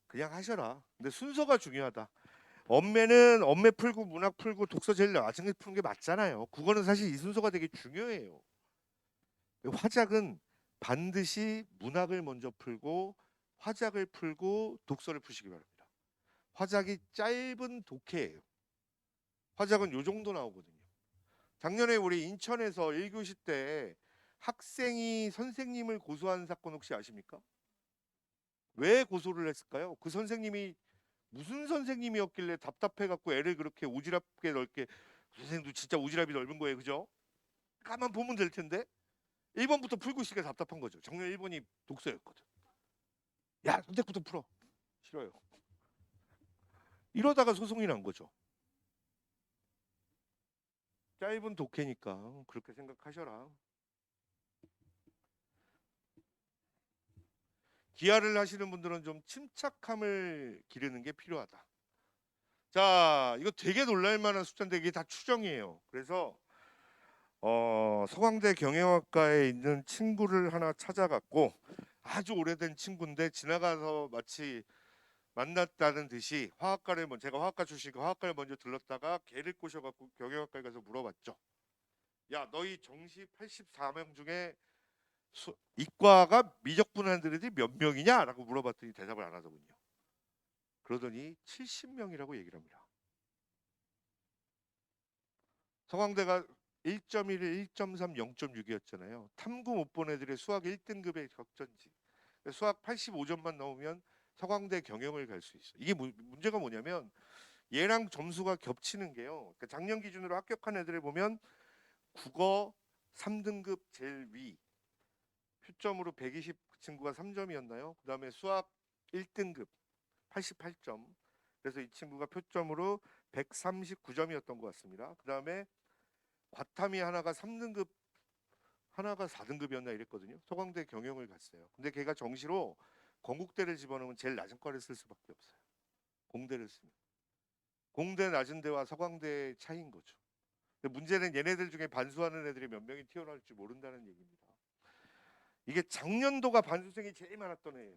그냥 하셔라. 근데 순서가 중요하다. 엄매는 엄매 풀고 문학 풀고 독서 제일 나중에 푸는 게 맞잖아요. 그거는 사실 이 순서가 되게 중요해요. 화작은 반드시 문학을 먼저 풀고 화작을 풀고 독서를 푸시기 바랍니다. 화작이 짧은 독해예요. 화작은 요 정도 나오거든요. 작년에 우리 인천에서 1교시 때 학생이 선생님을 고소한 사건 혹시 아십니까? 왜 고소를 했을까요? 그 선생님이 무슨 선생님이었길래 답답해갖고 애를 그렇게 오지랖게 넓게 선생님도 진짜 오지랖이 넓은 거예요, 그죠? 가만 보면 될 텐데 1번부터 풀고 있으니까 답답한 거죠. 작년 1번이 독서였거든. 야, 선택부터 풀어. 싫어요. 이러다가 소송이 난 거죠. 짧은 독해니까 그렇게 생각하셔라. 기하를 하시는 분들은 좀 침착함을 기르는 게 필요하다. 자, 이거 되게 놀랄 만한 숫자인데 이게 다 추정이에요. 그래서 서강대 경영학과에 있는 친구를 하나 찾아갔고 아주 오래된 친구인데 지나가서 마치 만났다는 듯이 제가 화학과 출신이니까 화학과를 먼저 들렀다가 걔를 꼬셔갖고 경영학과에 가서 물어봤죠. 야, 너희 정시 84명 중에 이과가 미적분하는 애들이 몇 명이냐라고 물어봤더니 대답을 안 하더군요. 그러더니 70명이라고 얘기를 합니다. 서강대가 1.1, 1.3, 0.6이었잖아요. 탐구 못 본 애들의 수학 1등급의 격전지. 수학 85점만 나오면 서강대 경영을 갈 수 있어. 이게 문제가 뭐냐면 얘랑 점수가 겹치는 게요. 그러니까 작년 기준으로 합격한 애들을 보면 국어 3등급 제일 위 표점으로 120 그 친구가 3점이었나요? 그다음에 수학 1등급 88점. 그래서 이 친구가 표점으로 139점이었던 것 같습니다. 그다음에 과탐이 하나가 3등급 하나가 4등급이었나 이랬거든요. 서강대 경영을 갔어요. 근데 걔가 정시로 건국대를 집어넣으면 제일 낮은 과를 쓸 수밖에 없어요. 공대를 쓰면. 공대 낮은 데와 서강대의 차이인 거죠. 근데 문제는 얘네들 중에 반수하는 애들이 몇 명이 튀어나올지 모른다는 얘기입니다. 이게 작년도가 반수생이 제일 많았던 해예요.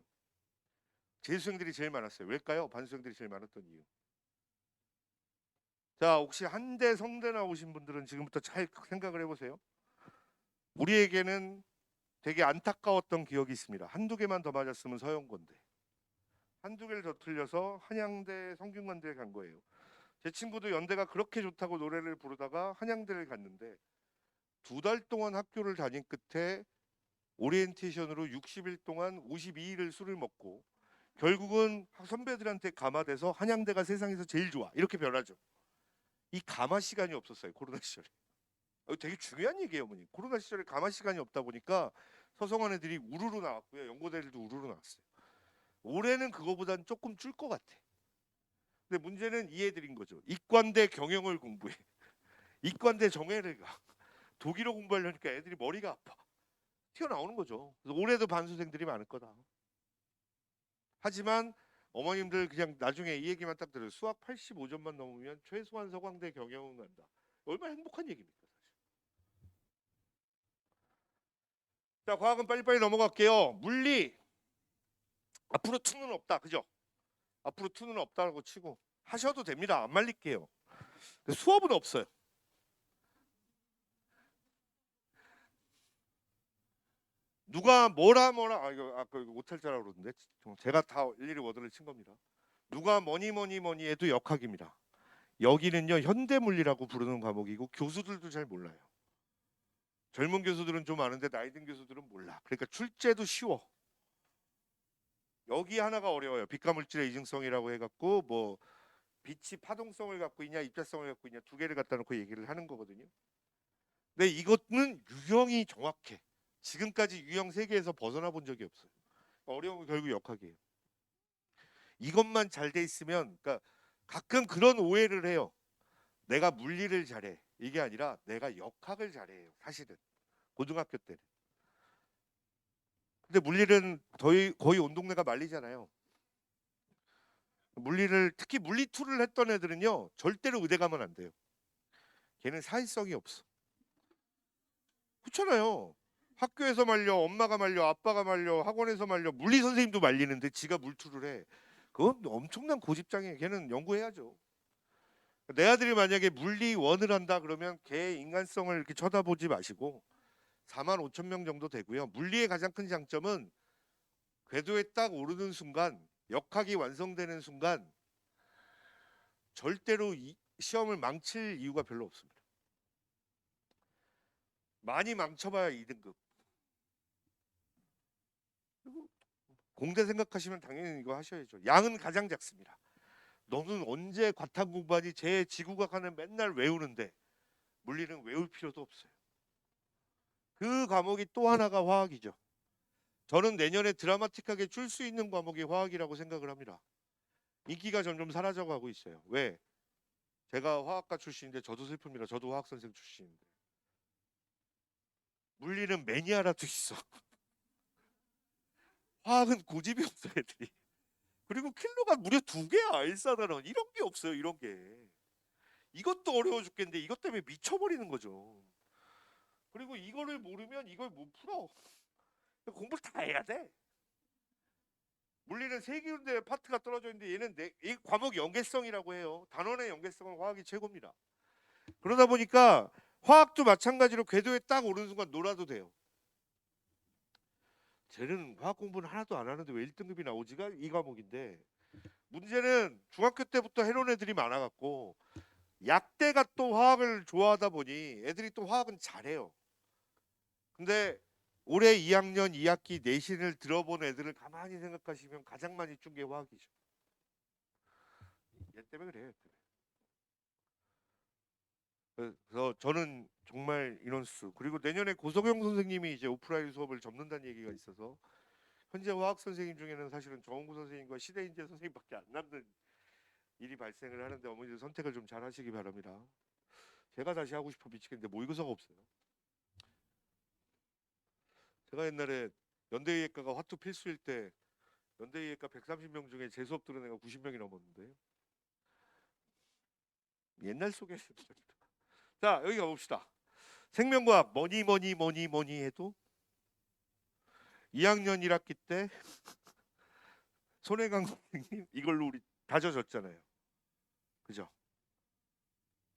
재수생들이 제일 많았어요. 왜일까요? 반수생들이 제일 많았던 이유. 자, 혹시 한대 성대 나오신 분들은 지금부터 잘 생각을 해보세요. 우리에게는 되게 안타까웠던 기억이 있습니다. 한두 개만 더 맞았으면 서영건대. 한두 개를 더 틀려서 한양대 성균관대에 간 거예요. 제 친구도 연대가 그렇게 좋다고 노래를 부르다가 한양대를 갔는데 2달 동안 학교를 다닌 끝에 오리엔테이션으로 60일 동안 52일을 술을 먹고 결국은 선배들한테 감화돼서 한양대가 세상에서 제일 좋아 이렇게 변하죠. 이 감화 시간이 없었어요. 코로나 시절에. 되게 중요한 얘기예요, 어머니. 코로나 시절에 감화 시간이 없다 보니까 서성한 애들이 우르르 나왔고요. 연고대들도 우르르 나왔어요. 올해는 그거보단 조금 줄 것 같아. 근데 문제는 이 애들인 거죠. 이과대 경영을 공부해. 이과대 정예를 가. 독일어 공부하려니까 애들이 머리가 아파. 튀어나오는 거죠. 그래서 올해도 반수생들이 많을 거다. 하지만 어머님들 그냥 나중에 이 얘기만 딱 들어요. 수학 85점만 넘으면 최소한 서강대 경영은 간다. 얼마나 행복한 얘기입니까, 사실. 자, 과학은 빨리빨리 넘어갈게요. 물리 앞으로 투는 없다, 그죠? 앞으로 투는 없다고 치고 하셔도 됩니다. 안 말릴게요. 수업은 없어요. 누가 뭐라 이거 아까 이거 못할 줄 알았는데 제가 다 일일이 워드를 친 겁니다. 누가 뭐니 해도 역학입니다. 여기는요 현대물리라고 부르는 과목이고 교수들도 잘 몰라요. 젊은 교수들은 좀 아는데 나이 든 교수들은 몰라. 그러니까 출제도 쉬워. 여기 하나가 어려워요. 빛과물질의 이중성이라고 해갖고 뭐 빛이 파동성을 갖고 있냐 입자성을 갖고 있냐 두 개를 갖다 놓고 얘기를 하는 거거든요. 근데 이것은 유형이 정확해. 지금까지 유형 세계에서 벗어나 본 적이 없어요. 어려운 건 결국 역학이에요. 이것만 잘 돼 있으면, 그러니까 가끔 그런 오해를 해요. 내가 물리를 잘해. 이게 아니라 내가 역학을 잘해요. 사실은 고등학교 때는. 근데 물리는 거의 온 동네가 말리잖아요. 물리를 특히 물리 2를 했던 애들은요 절대로 의대 가면 안 돼요. 걔는 사회성이 없어. 그렇잖아요. 학교에서 말려, 엄마가 말려, 아빠가 말려, 학원에서 말려, 물리 선생님도 말리는데 지가 물투를 해. 그건 엄청난 고집장이에요. 걔는 연구해야죠. 내 아들이 만약에 물리 원을 한다 그러면 걔 인간성을 이렇게 쳐다보지 마시고 4만 5천 명 정도 되고요. 물리의 가장 큰 장점은 궤도에 딱 오르는 순간, 역학이 완성되는 순간 절대로 시험을 망칠 이유가 별로 없습니다. 많이 망쳐봐야 2등급. 공대 생각하시면 당연히 이거 하셔야죠. 양은 가장 작습니다. 너는 언제 과탐 공부하니? 제 지구과학하는 맨날 외우는데 물리는 외울 필요도 없어요. 그 과목이 또 하나가 화학이죠. 저는 내년에 드라마틱하게 줄 수 있는 과목이 화학이라고 생각을 합니다. 인기가 점점 사라져가고 있어요. 왜? 제가 화학과 출신인데 저도 슬픕니다. 저도 화학 선생 출신인데 물리는 매니아라도 있어. 화학은 고집이 없어 애들이. 그리고 킬로가 무려 2개야. 일사단원 이런 게 없어요. 이런 게. 이것도 어려워 죽겠는데 이것 때문에 미쳐버리는 거죠. 그리고 이거를 모르면 이걸 못 풀어. 공부를 다 해야 돼. 물리는 세 군데 파트가 떨어져 있는데 얘는 이 과목 연계성이라고 해요. 단원의 연계성은 화학이 최고입니다. 그러다 보니까 화학도 마찬가지로 궤도에 딱 오르는 순간 놀아도 돼요. 쟤는 화학 공부는 하나도 안 하는데 왜 1등급이 나오지가 이 과목인데 문제는 중학교 때부터 해놓은 애들이 많아갖고 약대가 또 화학을 좋아하다 보니 애들이 또 화학은 잘해요. 근데 올해 2학년 2학기 내신을 들어본 애들을 가만히 생각하시면 가장 많이 준 게 화학이죠. 얘 때문에 그래요. 그래서 저는 정말 인원수 그리고 내년에 고석영 선생님이 이제 오프라인 수업을 접는다는 얘기가 있어서 현재 화학 선생님 중에는 사실은 정홍구 선생님과 시대인재 선생님밖에 안 남는 일이 발생을 하는데 어머니들 선택을 좀 잘 하시기 바랍니다. 제가 다시 하고 싶어 미치겠는데 모의고사가 없어요. 제가 옛날에 연대의학과가 화투 필수일 때 연대의학과 130명 중에 제 수업 들은 애가 90명이 넘었는데 옛날 소개했습니다. 자 여기 가봅시다. 생명과학 뭐니 해도 2학년 1학기 때 손해강 선생님 이걸로 우리 다져졌잖아요. 그죠?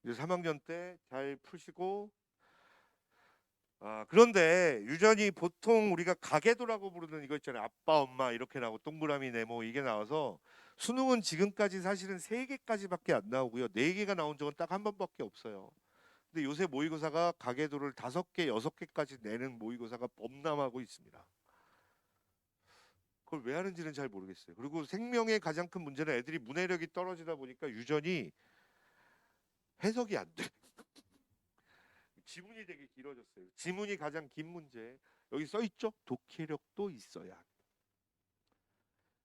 이제 3학년 때 잘 푸시고 그런데 유전이 보통 우리가 가계도라고 부르는 이거 있잖아요. 아빠, 엄마 이렇게 나오고 동그라미, 네모 이게 나와서 수능은 지금까지 사실은 3개까지밖에 안 나오고요. 4개가 나온 적은 딱 한 번밖에 없어요. 근데 요새 모의고사가 가계도를 5개, 6개까지 내는 모의고사가 범람하고 있습니다. 그걸 왜 하는지는 잘 모르겠어요. 그리고 생명의 가장 큰 문제는 애들이 문해력이 떨어지다 보니까 유전이 해석이 안 돼. 지문이 되게 길어졌어요. 지문이 가장 긴 문제. 여기 써 있죠? 독해력도 있어야 합니다.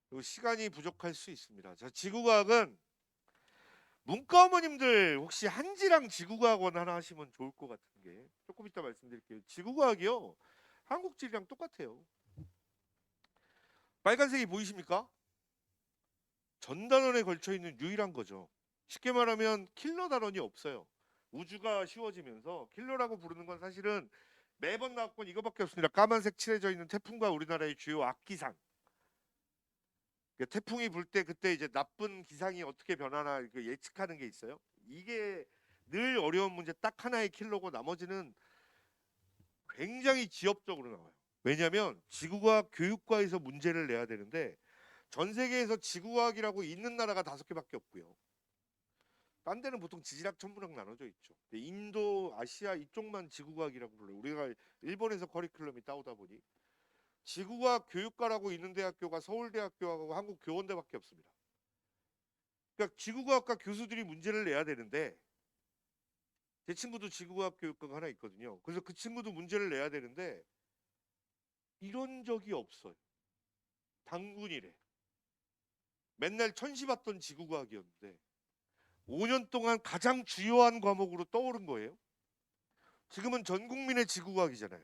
그리고 시간이 부족할 수 있습니다. 자, 지구과학은 문과 어머님들 혹시 한지랑 지구과학원 하나 하시면 좋을 것 같은 게 조금 이따 말씀드릴게요. 지구과학이요. 한국지리랑 똑같아요. 빨간색이 보이십니까? 전 단원에 걸쳐 있는 유일한 거죠. 쉽게 말하면 킬러 단원이 없어요. 우주가 쉬워지면서 킬러라고 부르는 건 사실은 매번 나올 건 이거밖에 없습니다. 까만색 칠해져 있는 태풍과 우리나라의 주요 악기상. 태풍이 불 때 그때 이제 나쁜 기상이 어떻게 변하나 예측하는 게 있어요. 이게 늘 어려운 문제 딱 하나의 킬러고 나머지는 굉장히 지엽적으로 나와요. 왜냐하면 지구과학 교육과에서 문제를 내야 되는데 전 세계에서 지구과학이라고 있는 나라가 5개밖에 없고요. 딴 데는 보통 지질학, 천문학 나눠져 있죠. 인도, 아시아 이쪽만 지구과학이라고 불러요. 우리가 일본에서 커리큘럼이 따오다 보니 지구과학 교육과라고 있는 대학교가 서울대학교하고 한국교원대밖에 없습니다. 그러니까 지구과학과 교수들이 문제를 내야 되는데 제 친구도 지구과학 교육과가 하나 있거든요. 그래서 그 친구도 문제를 내야 되는데 이런 적이 없어요. 당군이래. 맨날 천시 봤던 지구과학이었는데 5년 동안 가장 주요한 과목으로 떠오른 거예요. 지금은 전 국민의 지구과학이잖아요.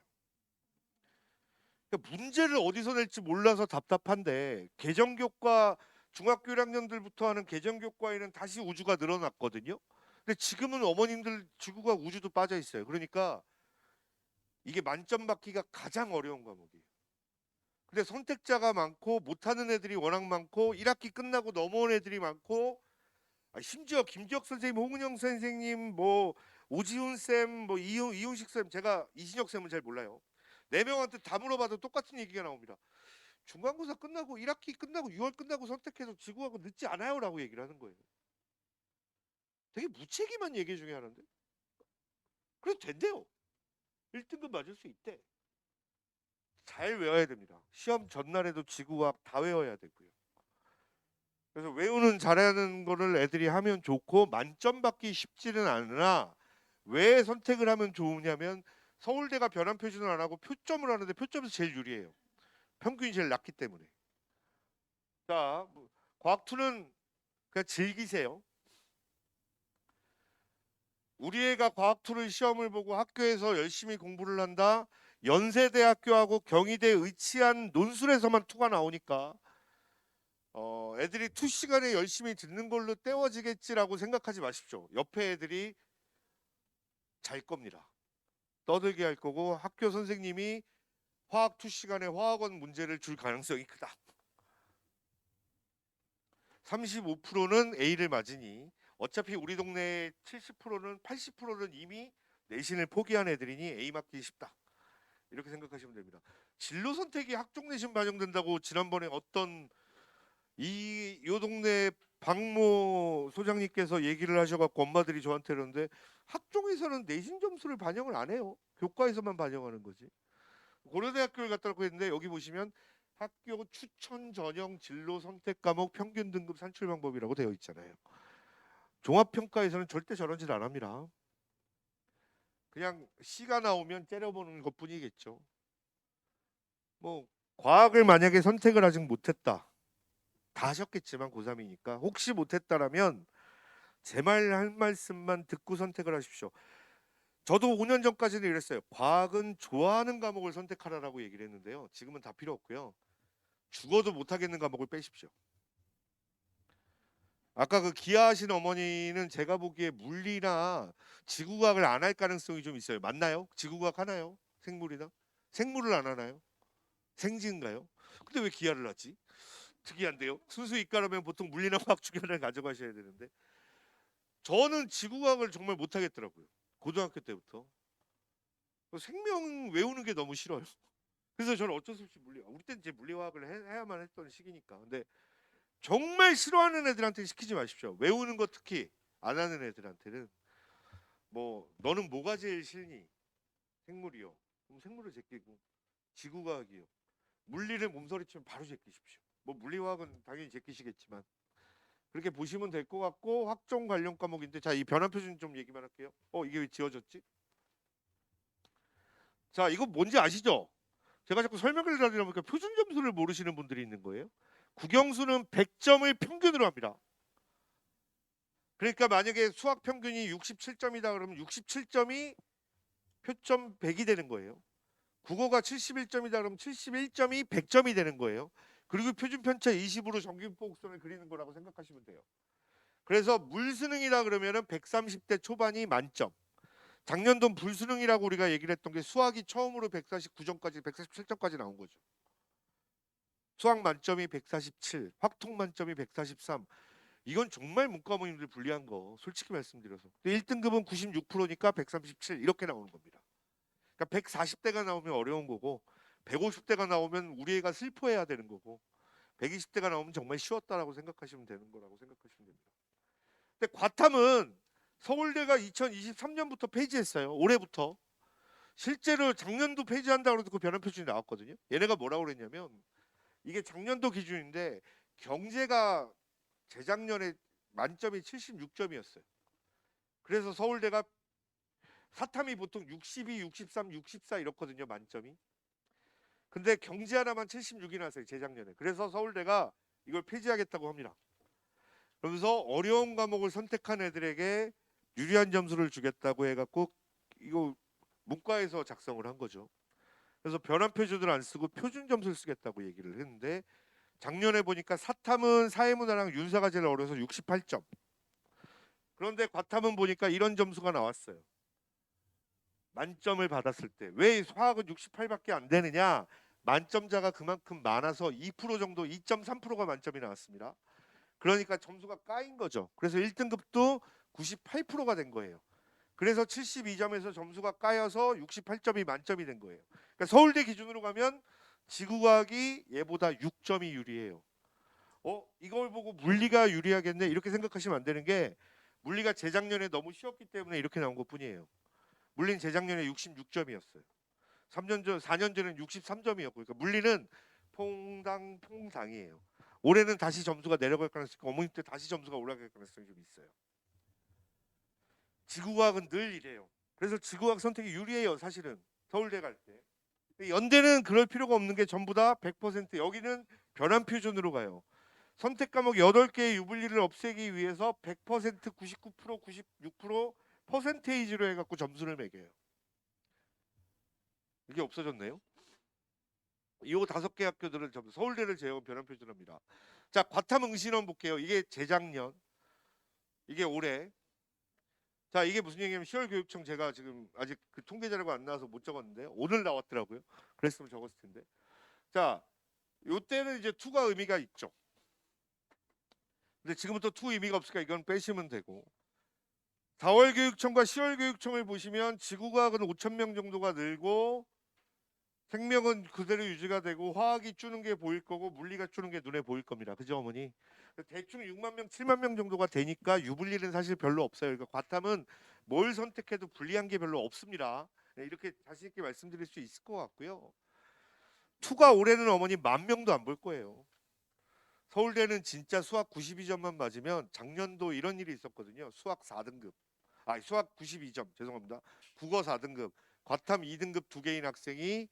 그러니까 문제를 어디서 낼지 몰라서 답답한데 개정교과 중학교 1학년들부터 하는 개정교과에는 다시 우주가 늘어났거든요. 근데 지금은 어머님들 지구과학 우주도 빠져 있어요. 그러니까 이게 만점 받기가 가장 어려운 과목이에요. 근데 선택자가 많고 못하는 애들이 워낙 많고 1학기 끝나고 넘어온 애들이 많고 심지어 김지혁 선생님, 홍은영 선생님, 뭐 오지훈 쌤, 뭐 이훈식 쌤, 제가 이신혁 쌤은 잘 몰라요. 4명한테 다 물어봐도 똑같은 얘기가 나옵니다. 중간고사 끝나고 1학기 끝나고 6월 끝나고 선택해서 지구하고 늦지 않아요라고 얘기를 하는 거예요. 되게 무책임한 얘기 중에 하나인데. 그래도 된대요. 1등급 맞을 수 있대. 잘 외워야 됩니다. 시험 전날에도 지구과학 다 외워야 되고요. 그래서 외우는 잘하는 거를 애들이 하면 좋고 만점 받기 쉽지는 않으나 왜 선택을 하면 좋으냐면 서울대가 변환 표준을 안 하고 표점을 하는데 표점에서 제일 유리해요. 평균이 제일 낮기 때문에. 자, 과학2는 그냥 즐기세요. 우리 애가 과학2를 시험을 보고 학교에서 열심히 공부를 한다. 연세대학교하고 경희대에 의치한 논술에서만 2가 나오니까 애들이 2 시간에 열심히 듣는 걸로 때워지겠지라고 생각하지 마십시오. 옆에 애들이 잘 겁니다. 떠들게 할 거고 학교 선생님이 화학 2 시간에 화학원 문제를 줄 가능성이 크다. 35%는 A를 맞으니 어차피 우리 동네 70%는 80%는 이미 내신을 포기한 애들이니 A 맞기 쉽다. 이렇게 생각하시면 됩니다. 진로 선택이 학종 내신 반영된다고 지난번에 어떤 요 동네 박모 소장님께서 얘기를 하셔갖고 엄마들이 저한테 그러는데 학종에서는 내신 점수를 반영을 안 해요. 교과에서만 반영하는 거지. 고려대학교를 갔다고 했는데 여기 보시면 학교 추천 전형 진로 선택 과목 평균 등급 산출 방법이라고 되어 있잖아요. 종합평가에서는 절대 저런 짓 안 합니다. 그냥 C가 나오면 째려보는 것뿐이겠죠. 뭐 과학을 만약에 선택을 아직 못했다. 다 하셨겠지만 고3이니까 혹시 못했다라면 제 말 할 말씀만 듣고 선택을 하십시오. 저도 5년 전까지는 이랬어요. 과학은 좋아하는 과목을 선택하라라고 얘기를 했는데요. 지금은 다 필요 없고요. 죽어도 못하겠는 과목을 빼십시오. 아까 그 기아하신 어머니는 제가 보기에 물리나 지구과학을 안 할 가능성이 좀 있어요. 맞나요? 지구과학 하나요? 생물이나? 생물을 안 하나요? 생지인가요? 근데 왜 기아를 하지? 특이한데요. 순수 이과라면 보통 물리나 화학 주변을 가져가셔야 되는데 저는 지구과학을 정말 못하겠더라고요. 고등학교 때부터 생명 외우는 게 너무 싫어요. 그래서 저는 어쩔 수 없이 우리 때는 이제 물리화학을 해야만 했던 시기니까. 근데 정말 싫어하는 애들한테 시키지 마십시오. 외우는 거 특히 안 하는 애들한테는 뭐 너는 뭐가 제일 싫니? 생물이요. 그럼 생물을 제끼고 지구과학이요. 물리를 몸서리치면 바로 제끼십시오. 뭐 물리화학은 당연히 제끼시겠지만 그렇게 보시면 될 것 같고 학종 관련 과목인데 자, 이 변환표준 좀 얘기만 할게요. 이게 왜 지워졌지? 자, 이거 뭔지 아시죠? 제가 자꾸 설명을 드리다 보니까 표준 점수를 모르시는 분들이 있는 거예요. 국영수는 100점을 평균으로 합니다. 그러니까 만약에 수학 평균이 67점이다 그러면 67점이 표점 100이 되는 거예요. 국어가 71점이다 그러면 71점이 100점이 되는 거예요. 그리고 표준 편차 20으로 전기분포 곡선을 그리는 거라고 생각하시면 돼요. 그래서 물수능이라 그러면은 130대 초반이 만점. 작년도 불수능이라고 우리가 얘기를 했던 게 수학이 처음으로 149점까지 147점까지 나온 거죠. 수학 만점이 147, 확통 만점이 143. 이건 정말 문과모님들 불리한 거 솔직히 말씀드려서. 1등급은 96%니까 137 이렇게 나오는 겁니다. 그러니까 140대가 나오면 어려운 거고 150대가 나오면 우리 애가 슬퍼해야 되는 거고 120대가 나오면 정말 쉬웠다라고 생각하시면 되는 거라고 생각하시면 됩니다. 근데 과탐은 서울대가 2023년부터 폐지했어요. 올해부터. 실제로 작년도 폐지한다고 해도 그 변환 표준이 나왔거든요. 얘네가 뭐라고 그랬냐면 이게 작년도 기준인데 경제가 재작년에 만점이 76점이었어요. 그래서 서울대가 사탐이 보통 62, 63, 64 이렇거든요. 만점이. 근데 경제 하나만 76이 나왔어요. 재작년에. 그래서 서울대가 이걸 폐지하겠다고 합니다. 그러면서 어려운 과목을 선택한 애들에게 유리한 점수를 주겠다고 해갖고 이거 문과에서 작성을 한 거죠. 그래서 변환 표준을 안 쓰고 표준 점수를 쓰겠다고 얘기를 했는데 작년에 보니까 사탐은 사회문화랑 윤사가 제일 어려서 68점. 그런데 과탐은 보니까 이런 점수가 나왔어요. 만점을 받았을 때 왜 화학은 68밖에 안 되느냐? 만점자가 그만큼 많아서 2% 정도 2.3%가 만점이 나왔습니다. 그러니까 점수가 까인 거죠. 그래서 1등급도 98%가 된 거예요. 그래서 72점에서 점수가 까여서 68점이 만점이 된 거예요. 그러니까 서울대 기준으로 가면 지구과학이 얘보다 6점이 유리해요. 이걸 보고 물리가 유리하겠네 이렇게 생각하시면 안 되는 게 물리가 재작년에 너무 쉬웠기 때문에 이렇게 나온 것뿐이에요. 물리는 재작년에 66점이었어요. 3년 전, 4년 전에는 63점이었고, 그러니까 물리는 퐁당퐁당이에요. 올해는 다시 점수가 내려갈 가능성이 있고 어머님 때 다시 점수가 올라갈 가능성이 좀 있어요. 지구과학은 늘 이래요. 그래서 지구과학 선택이 유리해요. 사실은 서울대 갈 때. 연대는 그럴 필요가 없는 게 전부 다 100% 여기는 변환 표준으로 가요. 선택 과목 8개의 유불리를 없애기 위해서 100%, 99%, 96% 퍼센테이지로 해갖고 점수를 매겨요. 이게 없어졌네요. 이 5개 학교들은 전부 서울대를 제외하고 변환 표준입니다. 자, 과탐 응시론 볼게요. 이게 재작년, 이게 올해. 자, 이게 무슨 얘기냐면 10월 교육청 제가 지금 아직 그 통계 자료가 안 나와서 못 적었는데 오늘 나왔더라고요. 그랬으면 적었을 텐데. 자, 요때는 이제 투가 의미가 있죠. 근데 지금부터 투 의미가 없으니까 이건 빼시면 되고. 4월 교육청과 10월 교육청을 보시면 지구과학은 5천 명 정도가 늘고 생명은 그대로 유지가 되고 화학이 주는 게 보일 거고 물리가 주는 게 눈에 보일 겁니다. 그죠 어머니? 대충 6만 명, 7만 명 정도가 되니까 유불리는 사실 별로 없어요. 그러니까 과탐은 뭘 선택해도 불리한 게 별로 없습니다. 네, 이렇게 자신 있게 말씀드릴 수 있을 것 같고요. 투가 올해는 어머니 10,000명도 안 볼 거예요. 서울대는 진짜 수학 92점만 맞으면 작년도 이런 일이 있었거든요. 수학 4등급. 수학 92점. 죄송합니다. 국어 4등급. 과탐 2등급 2개인 학생이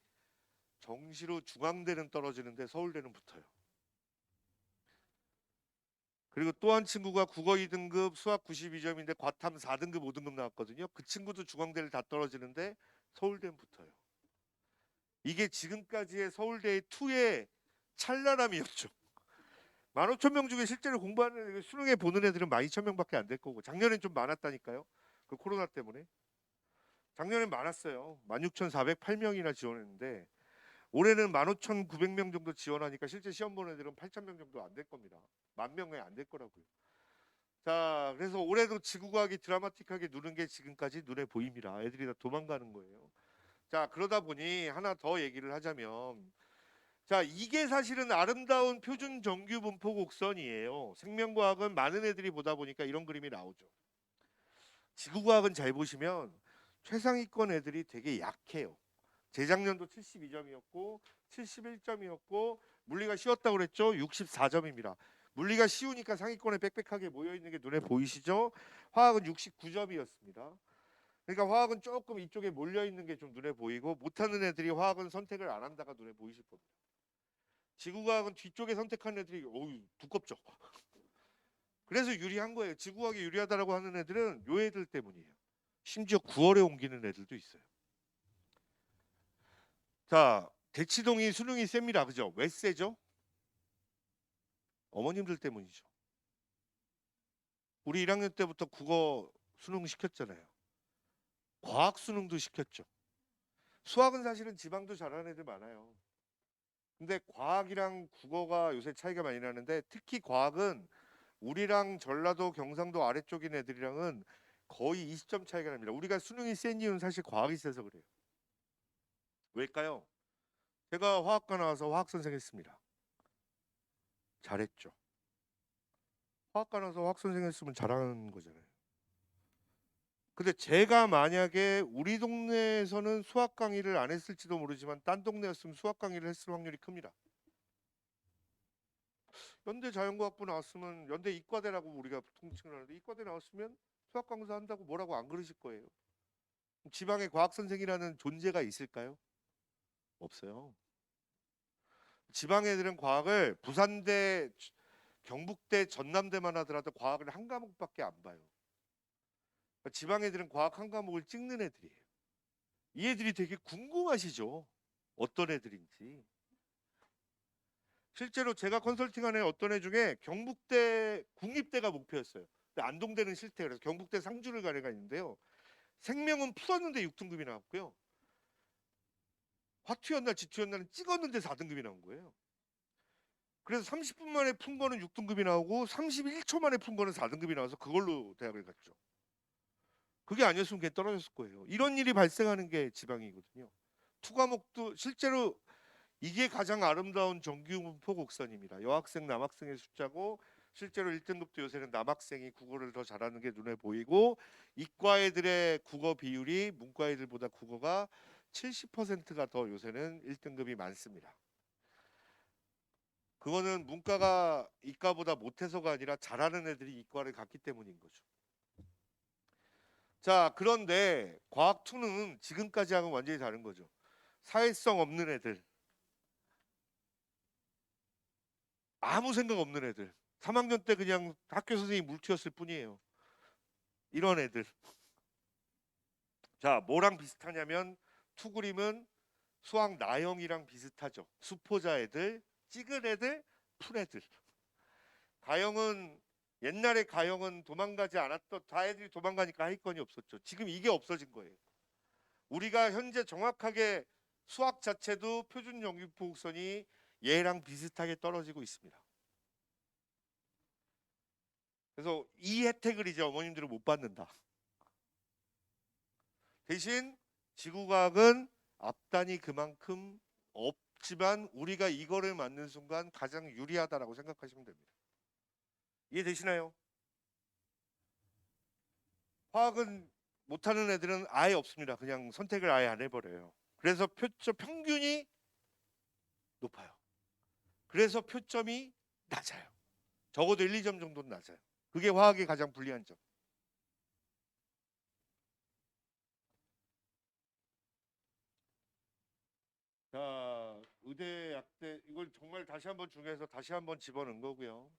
정시로 중앙대는 떨어지는데 서울대는 붙어요. 그리고 또 한 친구가 국어 2등급 수학 92점인데 과탐 4등급 5등급 나왔거든요. 그 친구도 중앙대를 다 떨어지는데 서울대는 붙어요. 이게 지금까지의 서울대의 투의 찬란함이었죠. 15,000명 중에 실제로 공부하는 수능에 보는 애들은 12,000명밖에 안 될 거고 작년엔 좀 많았다니까요. 그 코로나 때문에. 작년엔 많았어요. 16,408명이나 지원했는데 올해는 15,900명 정도 지원하니까 실제 시험 보는 애들은 8,000명 정도 안 될 겁니다. 10,000명에 안 될 거라고요. 자, 그래서 올해도 지구과학이 드라마틱하게 누른 게 지금까지 눈에 보입니다. 애들이 다 도망가는 거예요. 자, 그러다 보니 하나 더 얘기를 하자면 자, 이게 사실은 아름다운 표준 정규 분포 곡선이에요. 생명과학은 많은 애들이 보다 보니까 이런 그림이 나오죠. 지구과학은 잘 보시면 최상위권 애들이 되게 약해요. 재작년도 72점이었고 71점이었고 물리가 쉬웠다고 그랬죠. 64점입니다. 물리가 쉬우니까 상위권에 빽빽하게 모여 있는 게 눈에 보이시죠? 화학은 69점이었습니다. 그러니까 화학은 조금 이쪽에 몰려 있는 게 좀 눈에 보이고 못하는 애들이 화학은 선택을 안 한다가 눈에 보이실 겁니다. 지구과학은 뒤쪽에 선택한 애들이 두껍죠. 그래서 유리한 거예요. 지구과학이 유리하다라고 하는 애들은 요 애들 때문이에요. 심지어 9월에 옮기는 애들도 있어요. 자, 대치동이 수능이 셉니다. 그죠? 왜 세죠? 어머님들 때문이죠. 우리 1학년 때부터 국어 수능 시켰잖아요. 과학 수능도 시켰죠. 수학은 사실은 지방도 잘하는 애들 많아요. 근데 과학이랑 국어가 요새 차이가 많이 나는데 특히 과학은 우리랑 전라도 경상도 아래쪽인 애들이랑은 거의 20점 차이가 납니다. 우리가 수능이 센 이유는 사실 과학이 세서 그래요. 왜일까요? 제가 화학과 나와서 화학 선생 했습니다. 잘했죠. 화학과 나와서 화학 선생 했으면 잘하는 거잖아요. 근데 제가 만약에 우리 동네에서는 수학 강의를 안 했을지도 모르지만 딴 동네였으면 수학 강의를 했을 확률이 큽니다. 연대 자연과학부 나왔으면 연대 이과대라고 우리가 통칭을 하는데 이과대 나왔으면 수학 강사 한다고 뭐라고 안 그러실 거예요. 지방에 과학 선생이라는 존재가 있을까요? 없어요. 지방 애들은 과학을 부산대, 경북대, 전남대만 하더라도 과학을 한 과목밖에 안 봐요. 그러니까 지방 애들은 과학 한 과목을 찍는 애들이에요. 이 애들이 되게 궁금하시죠? 어떤 애들인지. 실제로 제가 컨설팅하는 어떤 애 중에 경북대 국립대가 목표였어요. 근데 안동대는 싫대. 그래서 경북대 상주를 간 애가 있는데요. 생명은 풀었는데 6등급이 나왔고요. 화투였나 지투였나는 찍었는데 4등급이 나온 거예요. 그래서 30분 만에 푼 거는 6등급이 나오고 31초 만에 푼 거는 4등급이 나와서 그걸로 대학을 갔죠. 그게 아니었으면 걔 떨어졌을 거예요. 이런 일이 발생하는 게 지방이거든요. 투과목도 실제로 이게 가장 아름다운 정규분포 곡선입니다. 여학생, 남학생의 숫자고 실제로 1등급도 요새는 남학생이 국어를 더 잘하는 게 눈에 보이고 이과 애들의 국어 비율이 문과 애들보다 국어가 70%가 더 요새는 1등급이 많습니다. 그거는 문과가 이과보다 못해서가 아니라 잘하는 애들이 이과를 갔기 때문인 거죠. 자, 그런데 과학 2는 지금까지하고는 완전히 다른 거죠. 사회성 없는 애들, 아무 생각 없는 애들, 3학년 때 그냥 학교 선생님 물튀었을 뿐이에요. 이런 애들. 자, 뭐랑 비슷하냐면 투 그림은 수학 나형이랑 비슷하죠. 수포자 애들, 찍은 애들, 푼 애들. 가형은 옛날에 가형은 도망가지 않았던 다 애들이 도망가니까 하위권이 없었죠. 지금 이게 없어진 거예요. 우리가 현재 정확하게 수학 자체도 표준 영역폭선이 얘랑 비슷하게 떨어지고 있습니다. 그래서 이 혜택을 이제 어머님들은 못 받는다. 대신 지구과학은 앞단이 그만큼 없지만 우리가 이거를 맞는 순간 가장 유리하다라고 생각하시면 됩니다. 이해되시나요? 화학은 못하는 애들은 아예 없습니다. 그냥 선택을 아예 안 해버려요. 그래서 표점 평균이 높아요. 그래서 표점이 낮아요. 적어도 1, 2점 정도는 낮아요. 그게 화학의 가장 불리한 점. 자, 의대 약대 이걸 정말 다시 한번 중요해서 다시 한번 집어넣은 거고요.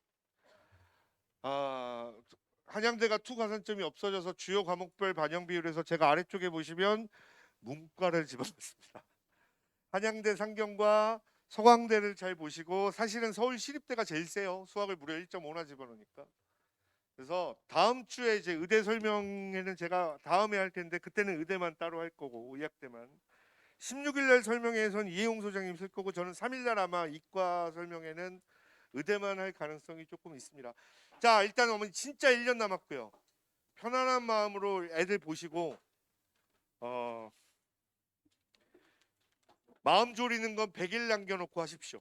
아, 한양대가 투 가산점이 없어져서 주요 과목별 반영 비율에서 제가 아래쪽에 보시면 문과를 집어넣습니다. 한양대 상경과 서강대를 잘 보시고 사실은 서울시립대가 제일 세요. 수학을 무려 1.5나 집어넣으니까. 그래서 다음 주에 이제 의대 설명회는 제가 다음에 할 텐데 그때는 의대만 따로 할 거고 의학대만. 16일 날 설명회에선 이해용 소장님 쓸 거고 저는 3일 날 아마 이과 설명회는 의대만 할 가능성이 조금 있습니다. 자, 일단 어머니 진짜 1년 남았고요. 편안한 마음으로 애들 보시고 마음 졸이는 건 100일 남겨놓고 하십시오.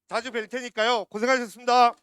자주 뵐 테니까요. 고생하셨습니다.